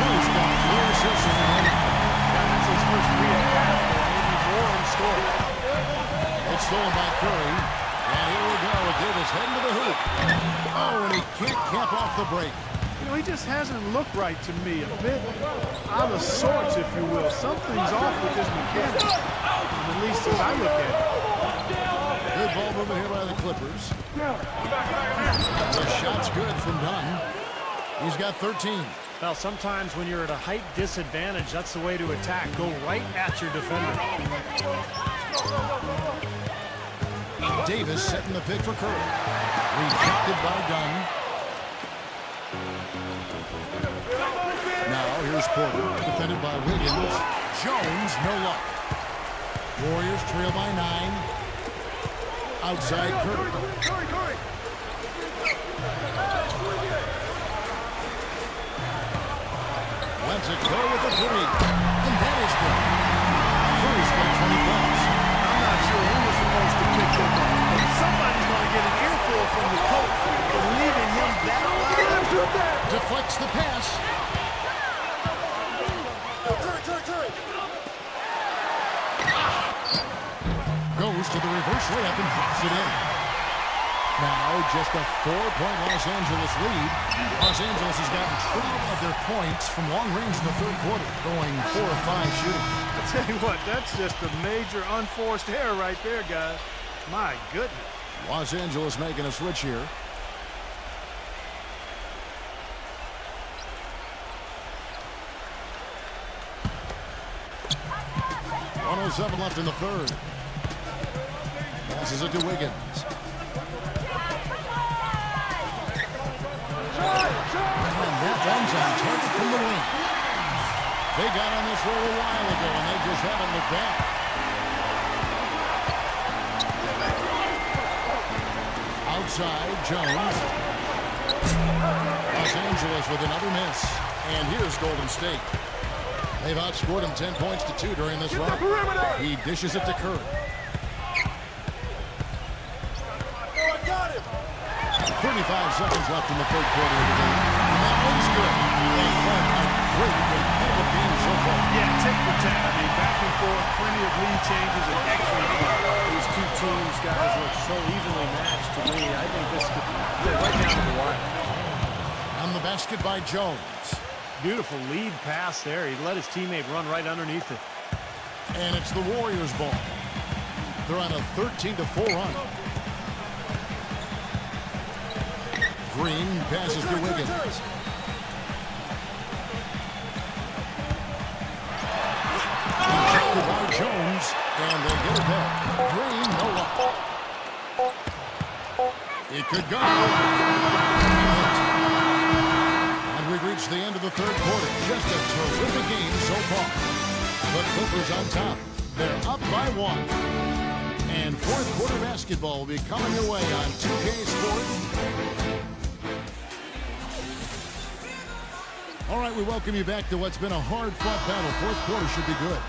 Speaker 1: Curry's got 4 assists in the game.
Speaker 2: That's his first 3 and a half, or maybe more in score.
Speaker 1: It's stolen by Curry. And here we go with Davis heading to the hoop. Oh, and he can't cap off the break.
Speaker 3: You know, he just hasn't looked right to me. A bit out of sorts, if you will. Something's off with his mechanics, at least as I look at it.
Speaker 1: Good ball movement here by the Clippers. The shot's good from Dunn. He's got 13.
Speaker 2: Well, sometimes when you're at a height disadvantage, that's the way to attack. Go right at your defender.
Speaker 1: Davis setting the pick for Curry. Rejected by Dunn. Now here's Porter, defended by Wiggins. Jones, no luck. Warriors trail by 9. Outside Curry. Lets it go with the 3. And that is good. Curry's got 20 points.
Speaker 3: I'm not sure who was supposed to pick him up, but somebody's going to get an earful from the coach for leaving him that wide.
Speaker 1: Deflects the pass. Goes to the reverse layup and drops it in. Now just a 4-point Los Angeles lead. Los Angeles has gotten 12 of their points from long range in the third quarter, going 4 of 5 shooting.
Speaker 3: I'll tell you what, that's just a major unforced error right there, guys. My goodness.
Speaker 1: Los Angeles making a switch here. .107 left in the third. Passes it to Wiggins. And that one's on target from the wing. They got on this roll a while ago, and they just haven't looked back. Outside, Jones. Los Angeles with another miss. And here's Golden State. They've outscored him 10 points to 2 during this run. He dishes it to Curry. 35 seconds left in the third quarter of the game. And that one's good. And Clark, a great competitive game so far.
Speaker 3: Yeah, tick for tat. I mean, back and forth, plenty of lead changes, and excellent play.
Speaker 2: These two teams, guys, look so evenly matched to me. I think this could go right down to the wire.
Speaker 1: On the basket by Jones.
Speaker 2: Beautiful lead pass there. He let his teammate run right underneath it.
Speaker 1: And it's the Warriors' ball. They're on a 13-4 run. Green passes to Wiggins. Rejected by Jones, and they get it back. Green, no luck. It could go. And we've reached the end of the third quarter. Just a terrific game so far. The Clippers on top. They're up by 1. And fourth quarter basketball will be coming your way on 2K Sports. All right, we welcome you back to what's been a hard-fought battle. Fourth quarter should be good.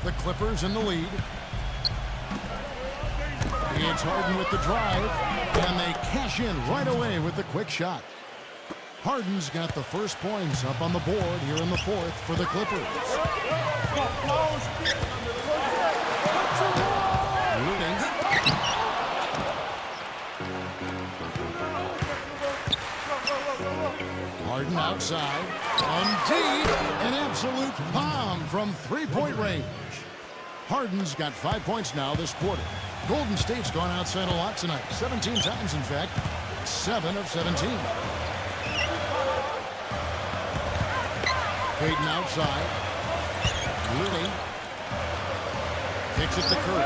Speaker 1: The Clippers in the lead. It's Harden with the drive, and they cash in right away with the quick shot. Harden's got the first points up on the board here in the fourth for the Clippers. Looney. Harden outside. Indeed, an absolute bomb from three-point range. Harden's got 5 points now this quarter. Golden State's gone outside a lot tonight. 17 times, in fact. 7 of 17. Payton outside. Looney. Kicks it to Curry.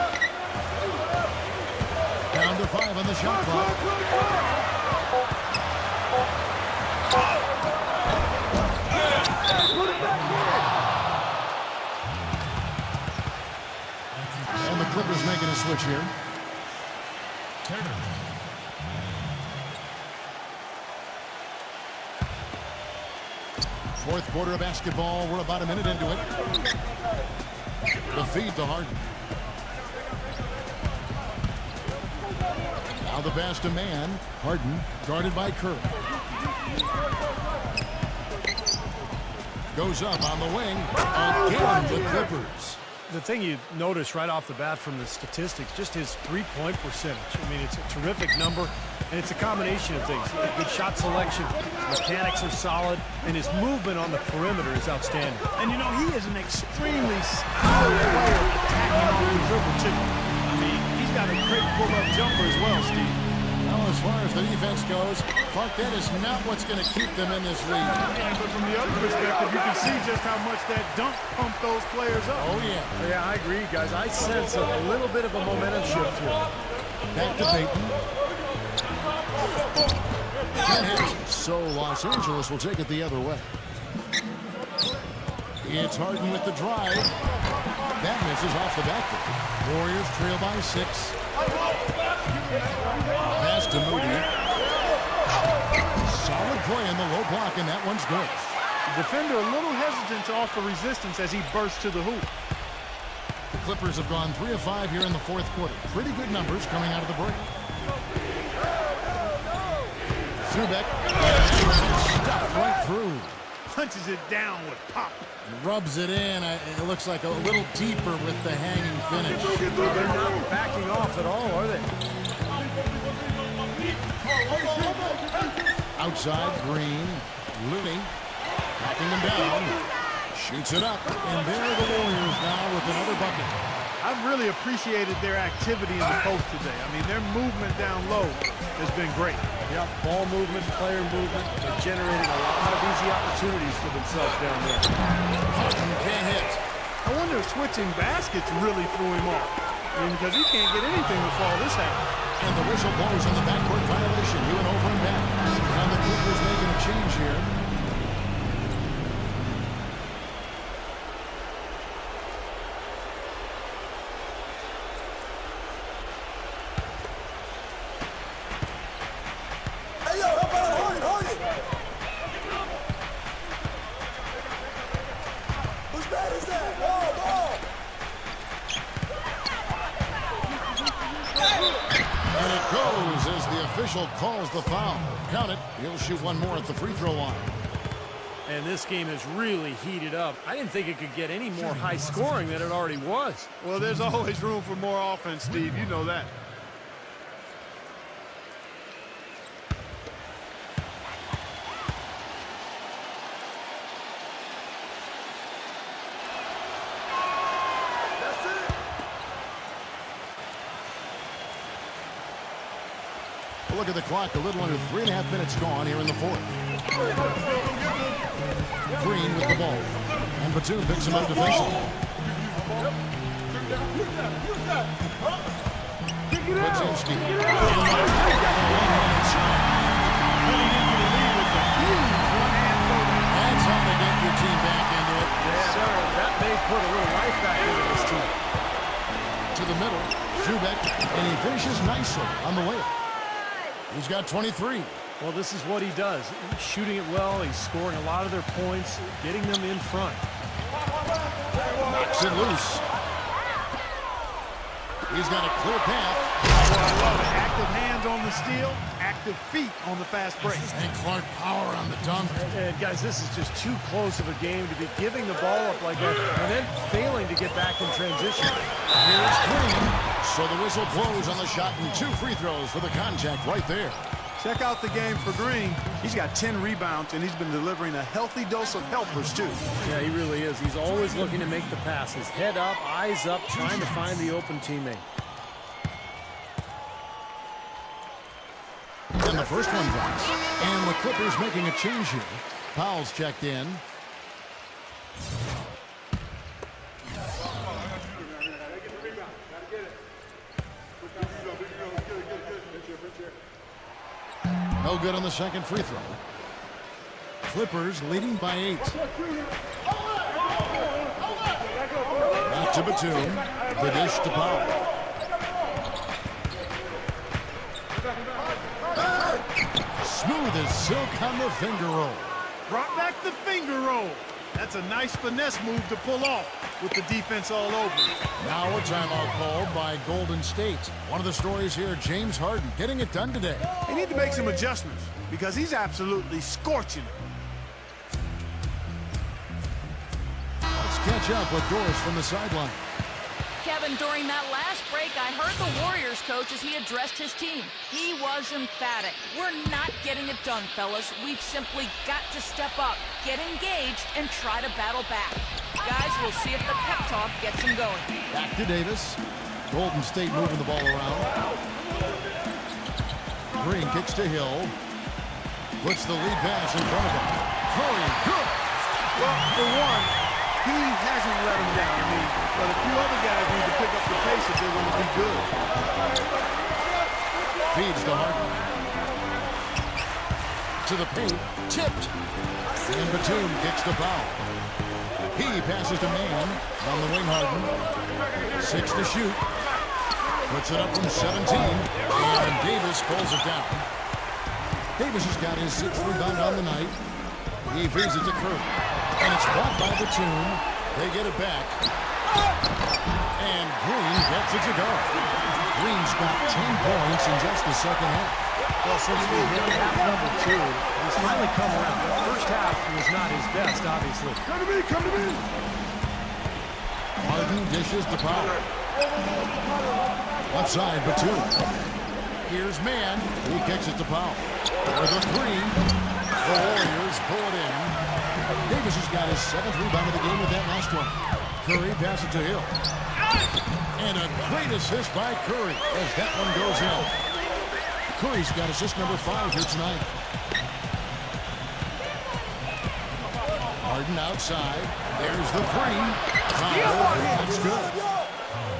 Speaker 1: Down to 5 on the shot clock. And the Clippers making a switch here. Fourth quarter of basketball. We're about a minute into it. The feed to Harden. Now the pass to man. Harden guarded by Curry. Goes up on the wing. Again, the Clippers.
Speaker 2: The thing you notice right off the bat from the statistics, just his three-point percentage. I mean, it's a terrific number, and it's a combination of things. Good shot selection, mechanics are solid, and his movement on the perimeter is outstanding.
Speaker 3: And, you know, he is an extremely solid player attacking off the dribble, too. I mean, he's got a great pull-up jumper as well, Steve.
Speaker 1: Well, as far as the defense goes, Clark, that is not what's going to keep them in this league.
Speaker 3: Yeah, but from the other perspective, you can see just how much that dunk pumped those players up.
Speaker 1: Oh, yeah.
Speaker 2: Yeah, I agree, guys. I sense a little bit of a momentum shift here.
Speaker 1: Back to Payton. Can't hit. So Los Angeles will take it the other way. It's Harden with the drive. That misses off the backboard. Warriors trail by 6. Pass to Moody. Solid play in the low block, and that one's good.
Speaker 3: The defender a little hesitant to offer resistance as he bursts to the hoop.
Speaker 1: The Clippers have gone 3 of 5 here in the fourth quarter. Pretty good numbers coming out of the break. Zubac stuffed right through.
Speaker 3: Punches it down with pop.
Speaker 1: Rubs it in. It looks like a little deeper with the hanging finish.
Speaker 2: They're not backing off at all, are they?
Speaker 1: Outside, Green. Looney. Backing him down. Shoots it up. And there are the Warriors now with another bucket.
Speaker 3: I've really appreciated their activity in the post today. I mean, their movement down low has been great.
Speaker 2: Yep, ball movement, player movement. They're generating a lot of easy opportunities for themselves down there.
Speaker 1: Harden can't hit.
Speaker 3: I wonder if switching baskets really threw him off. I mean, because he can't get anything to fall this half.
Speaker 1: And the whistle blows on the backcourt violation. He went over and back. And the Clippers making a change here.
Speaker 7: Whose bat is that?
Speaker 1: And it goes as the official calls the foul. Count it. He'll shoot one more at the free throw line.
Speaker 2: And this game has really heated up. I didn't think it could get any more high scoring than it already was.
Speaker 3: Well, there's always room for more offense, Steve. You know that.
Speaker 1: Look at the clock. A little under 3.5 minutes gone here in the fourth. Green with the ball. And Batum picks him up defensively. Batumski. That's how to get your team back into it.
Speaker 2: Yeah, that may put a little life back into this team.
Speaker 1: To the middle. Zubek. And he finishes nicely on the layup. He's got 23.
Speaker 2: Well, this is what he does. He's shooting it well. He's scoring a lot of their points, getting them in front.
Speaker 1: Knocks it loose. He's got a clear path.
Speaker 3: Oh, I love it. Active hands on the steal, active feet on the fast break.
Speaker 1: And Clark power on the dunk.
Speaker 2: And guys, this is just too close of a game to be giving the ball up like that and then failing to get back in transition.
Speaker 1: Here's Green. So the whistle blows on the shot and 2 free throws for the contact right there.
Speaker 3: Check out the game for Green. He's got 10 rebounds, and he's been delivering a healthy dose of helpers, too.
Speaker 2: Yeah, he really is. He's always looking to make the passes. Head up, eyes up, trying to find the open teammate.
Speaker 1: And the first one drops. And the Clippers making a change here. Powell's checked in. No good on the second free throw. Clippers leading by 8. Back to Batum. The dish to Powell. Smooth as silk on the finger roll.
Speaker 3: Brought back the finger roll. That's a nice finesse move to pull off with the defense all over.
Speaker 1: Now a timeout called by Golden State. One of the stories here, James Harden getting it done today.
Speaker 3: They need to make some adjustments because he's absolutely scorching it.
Speaker 1: Let's catch up with Doris from the sideline.
Speaker 4: Kevin, during that last break, I heard the Warriors coach as he addressed his team. He was emphatic. We're not getting it done, fellas. We've simply got to step up, get engaged, and try to battle back. Guys, we'll see if the pep talk gets them going.
Speaker 1: Back to Davis. Golden State moving the ball around. Green kicks to Hill. Puts the lead pass in front of him. Curry, good.
Speaker 3: Well, for one, he hasn't let him down. I mean, but a few other guys need to pick up the pace if they're going to be good.
Speaker 1: Feeds to Harden. To the paint. Tipped. And Batum kicks to Powell. He passes to Mann. On the wing, Harden. 6 to shoot. Puts it up from 17. And Davis pulls it down. Davis has got his 6th rebound on the night. He feeds it to Curry. And it's blocked by Batum. They get it back. And Green gets it to go. Green's got 10 points in just the second half.
Speaker 2: Well, since we hit half number 2, he's finally come around. The first half was not his best, obviously.
Speaker 3: Come to me, come to me.
Speaker 1: Harden dishes to Powell. Left side, Batum. Here's Mann. He kicks it to Powell. For the 3. The Warriors pull it in. Davis has got his 7th rebound of the game with that last one. Curry passes to Hill. And a great assist by Curry as that one goes in. Curry's got assist number 5 here tonight. Harden outside. There's the 3. That's good.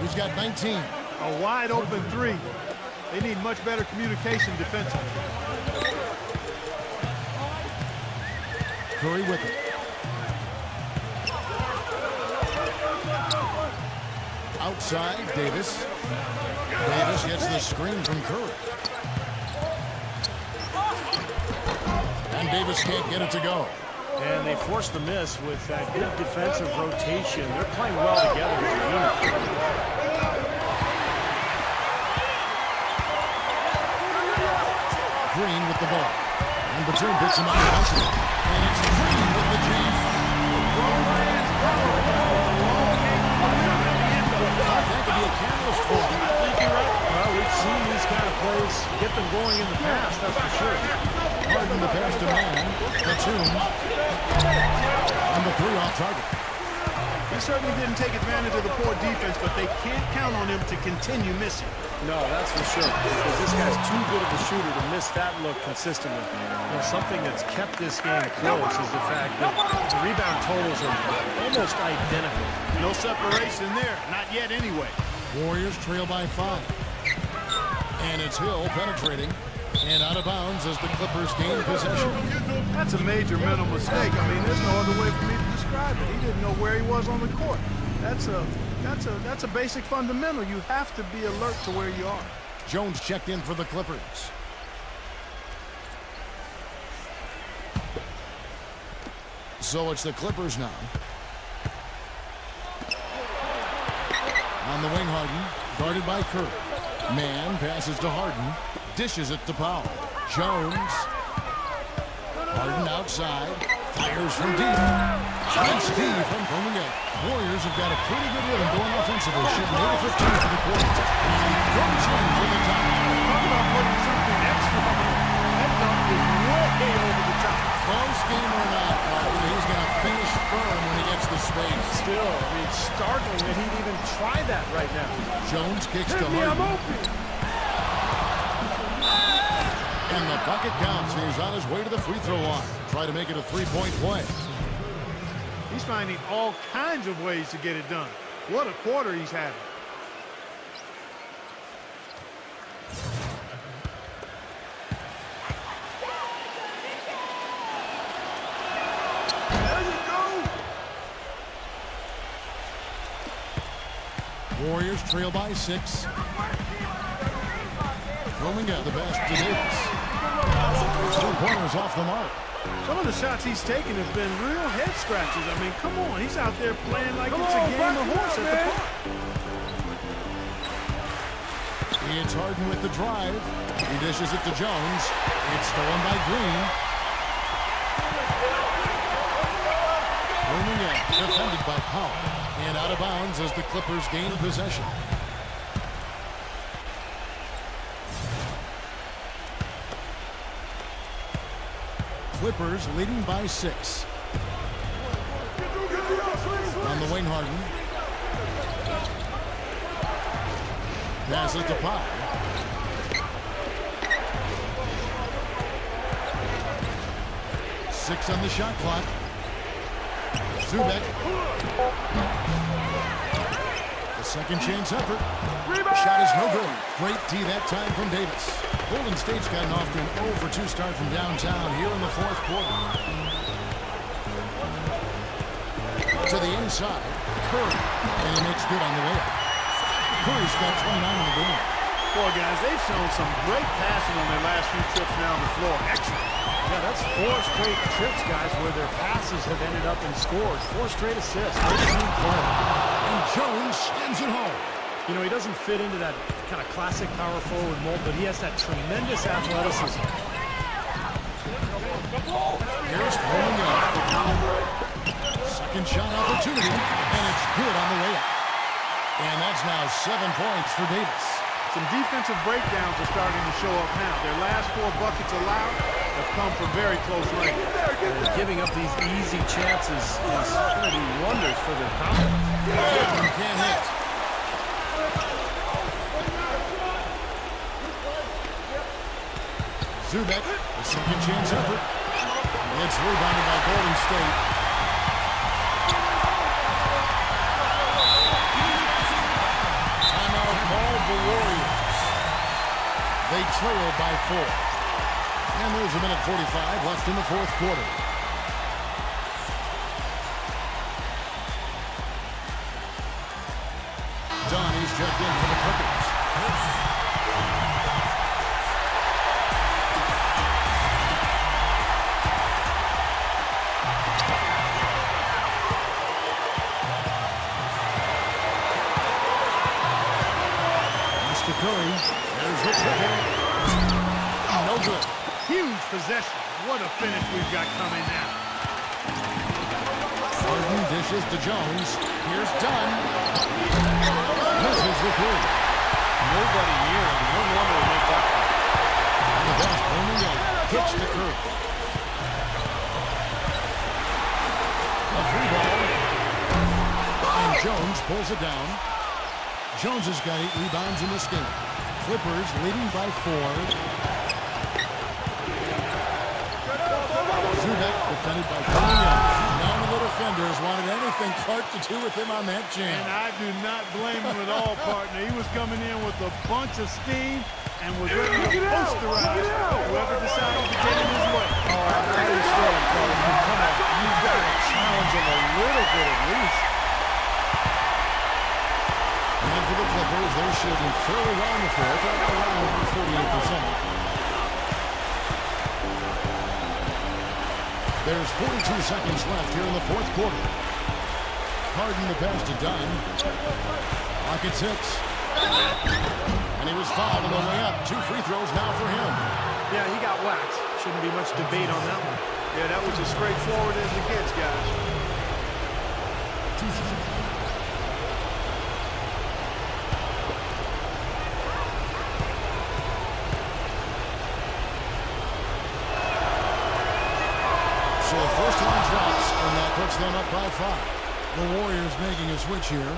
Speaker 1: He's got 19.
Speaker 3: A wide open 3. They need much better communication defensively.
Speaker 1: Curry with it. Outside, Davis. Davis gets the screen from Curry. And Davis can't get it to go.
Speaker 2: And they forced the miss with that good defensive rotation. They're playing well together as a unit.
Speaker 1: with the ball. And Batum picks him up defensively. And it's Green with the jam. That could be a catalyst for him.
Speaker 2: I think you're right. Well, we've seen these kind of plays get them going in the past, that's for sure.
Speaker 1: Harden the pass to man. Batum. And the three off target.
Speaker 3: He certainly didn't take advantage of the poor defense, but they can't count on him to continue missing.
Speaker 2: No, that's for sure, because this guy's too good of a shooter to miss that look consistently. You know, something that's kept this game close is the fact that the rebound totals are almost identical.
Speaker 3: No separation there, not yet anyway.
Speaker 1: Warriors trail by 5. And it's Hill penetrating. And out of bounds as the Clippers gain possession.
Speaker 3: That's a major mental mistake. I mean, there's no other way for me to describe it. He didn't know where he was on the court. That's a basic fundamental. You have to be alert to where you are.
Speaker 1: Jones checked in for the Clippers. So it's the Clippers now. On the wing, Harden, guarded by Curry. Man passes to Harden, dishes it to Powell. Jones. Harden outside, fires from deep. And Steve from Columbia. Warriors have got a pretty good rhythm going offensively, shooting 8 of 15 for the quarter. And goes in for the top.
Speaker 3: Talk about putting something extra on him. That dunk is way over the top.
Speaker 1: Close game or not, Carter, he's going to finish firm when he gets the space.
Speaker 2: Still, I mean, startling that he'd even try that right now.
Speaker 1: Jones kicks to Harden. And the bucket counts. He's on his way to the free throw line. Try to make it a three-point play.
Speaker 3: He's finding all kinds of ways to get it done. What a quarter he's having. There you go.
Speaker 1: Warriors trail by 6. Roman got the pass to Davis. 2 pointers off the mark.
Speaker 3: Some of the shots he's taken have been real head scratchers. I mean, come on. He's out there playing like it's a game of horse at the park.
Speaker 1: It's Harden with the drive. He dishes it to Jones. It's stolen by Green. Roman defended by Powell. And out of bounds as the Clippers gain possession. Clippers leading by 6. On the wing, Harden. Passes to Powell. Six on the shot clock. Zubek. The second chance effort. Shot is no good. Great tee that time from Davis. Golden State's gotten off to an 0 for 2 start from downtown here in the 4th quarter. To the inside. Curry. And he makes good on the way. Curry's got 29 in the game.
Speaker 3: Boy, guys, they've shown some great passing on their last few trips now on the floor. Excellent.
Speaker 2: Yeah, that's 4 straight trips, guys, where their passes have ended up in scores. 4 straight assists. Great team play.
Speaker 1: And Jones slams it home.
Speaker 2: You know, he doesn't fit into that kind of classic power forward mold, but he has that tremendous athleticism.
Speaker 1: Here's Roman up. Second shot opportunity, and it's good on the way up. And that's now 7 points for Davis.
Speaker 3: Some defensive breakdowns are starting to show up now. Their last 4 buckets allowed have come from very close range.
Speaker 2: And giving up these easy chances is going to do wonders for their confidence.
Speaker 1: Harden can't hit. Zubek, the second chance effort. It's rebounded by Golden State. Timeout called the Warriors. They trail by 4. And there's a minute 45 left in the 4th quarter. Donnie's checked in for the Clippers. Curry, there's the triple. No good.
Speaker 3: Huge possession. What a finish we've got coming now.
Speaker 1: Harden dishes to Jones. Here's Dunn. Misses the three.
Speaker 2: Nobody near him. No wonder they make that one.
Speaker 1: The best bringing up. Kicks to Curry. A free ball. And Jones pulls it down. Jones has got 8 rebounds in this game. Clippers leading by 4. Zubac defended by Young. None of the defenders wanted anything Clark to do with him on that jam.
Speaker 3: And I do not blame him at all, partner. He was coming in with a bunch of steam and was ready to posterize whoever decided to get in his way.
Speaker 2: Oh, I understand, fellas, but come on. You've got to challenge him a little bit at least.
Speaker 1: And for the Clippers, they're shooting fairly well in the fourth, around 48%. There's 42 seconds left here in the fourth quarter. Harden the pass to Dunn. Pocket 6. And he was fouled on the way up. 2 free throws now for him.
Speaker 2: Yeah, he got whacked. Shouldn't be much debate on that one.
Speaker 3: Yeah, that was as straightforward as it gets, guys.
Speaker 1: So the first one drops, and that puts them up by 5. The Warriors making a switch here.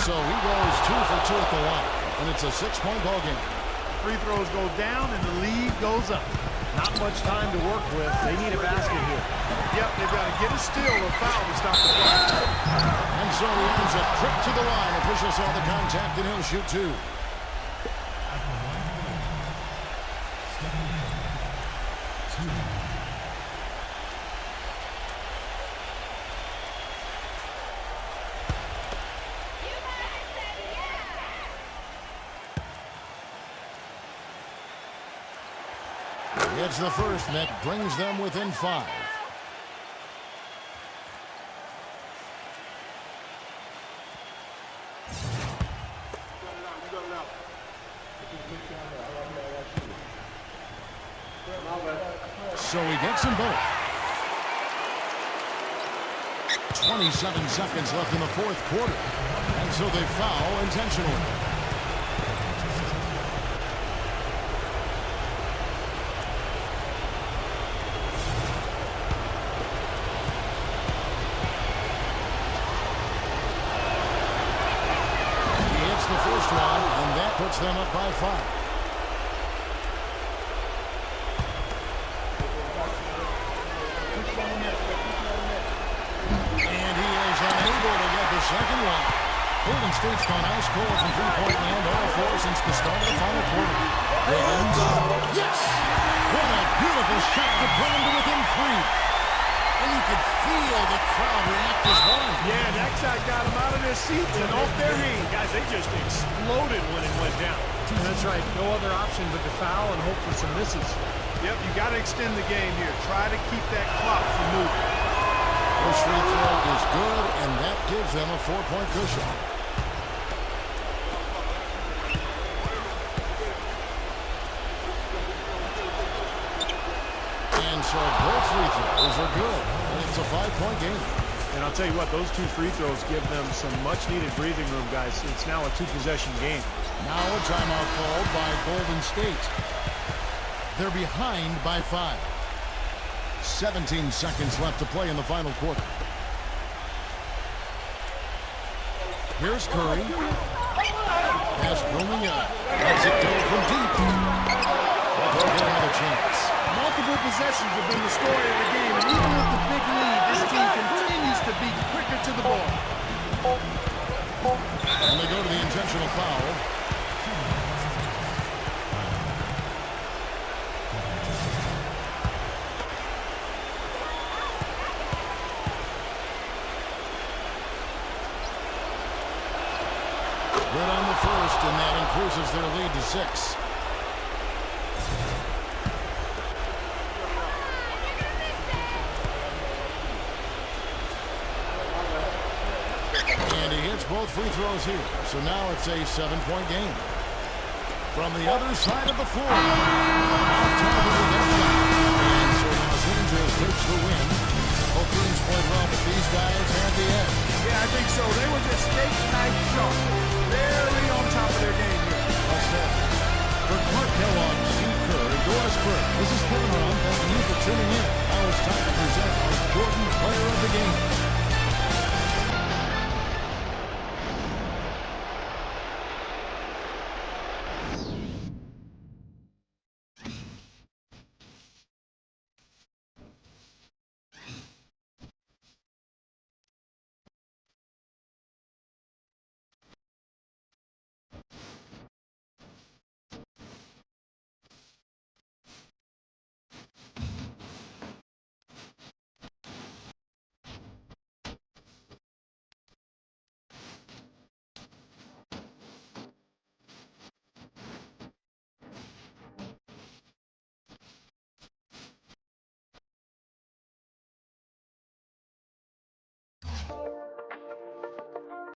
Speaker 1: So he goes 2 for 2 at the line, and it's a 6-point ball game.
Speaker 3: Free throws go down and the lead goes up.
Speaker 2: Not much time to work with. They need a basket here.
Speaker 3: Yep, they've got to get a steal or foul to stop the clock.
Speaker 1: And so he ends a trip to the line. Official saw the contact, and he'll shoot 2. It's the first that brings them within 5. So he gets them both. 27 seconds left in the fourth quarter. And so they foul intentionally. The first one, and that puts them up by 5. And he is unable to get the second one. Golden State's gone ice cold from three-point land all 4 since the start of the final quarter. Wiggins, yes! What a beautiful shot to bring him to within 3. And you could feel the crowd react as one.
Speaker 3: Yeah, that shot got them out of their seats and off their hands.
Speaker 2: Guys, they just exploded when it went down. And that's right. No other option but to foul and hope for some misses.
Speaker 3: Yep, you got to extend the game here. Try to keep that clock from moving.
Speaker 1: First free throw is good, and that gives them a 4-point cushion. And so both free throws are good. And it's a 5-point game.
Speaker 2: And I'll tell you what, those 2 free throws give them some much-needed breathing room, guys. It's now a 2-possession game.
Speaker 1: Now a timeout called by Golden State. They're behind by 5. 17 seconds left to play in the final quarter. Here's Curry. Pass roaming out. Lets it go from deep. They'll get another chance.
Speaker 3: Multiple possessions have been the story of the game, and even with the big lead, this team continues to be quicker to the ball.
Speaker 1: And they go to the intentional foul. Good on the first, and that increases their lead to 6. hits both free throws here. So now it's a 7-point game. From the other side of the floor. Off-target with that shot. And so Los Angeles takes the win. Both teams played well, but these guys had the edge.
Speaker 3: Yeah, I think so. They were just steak knife sharp. Very on top of their game here.
Speaker 1: Well said. For Clark Kellogg, Steve Kerr, and Doris Burke, this is Kevin Ron. Thank you for tuning in.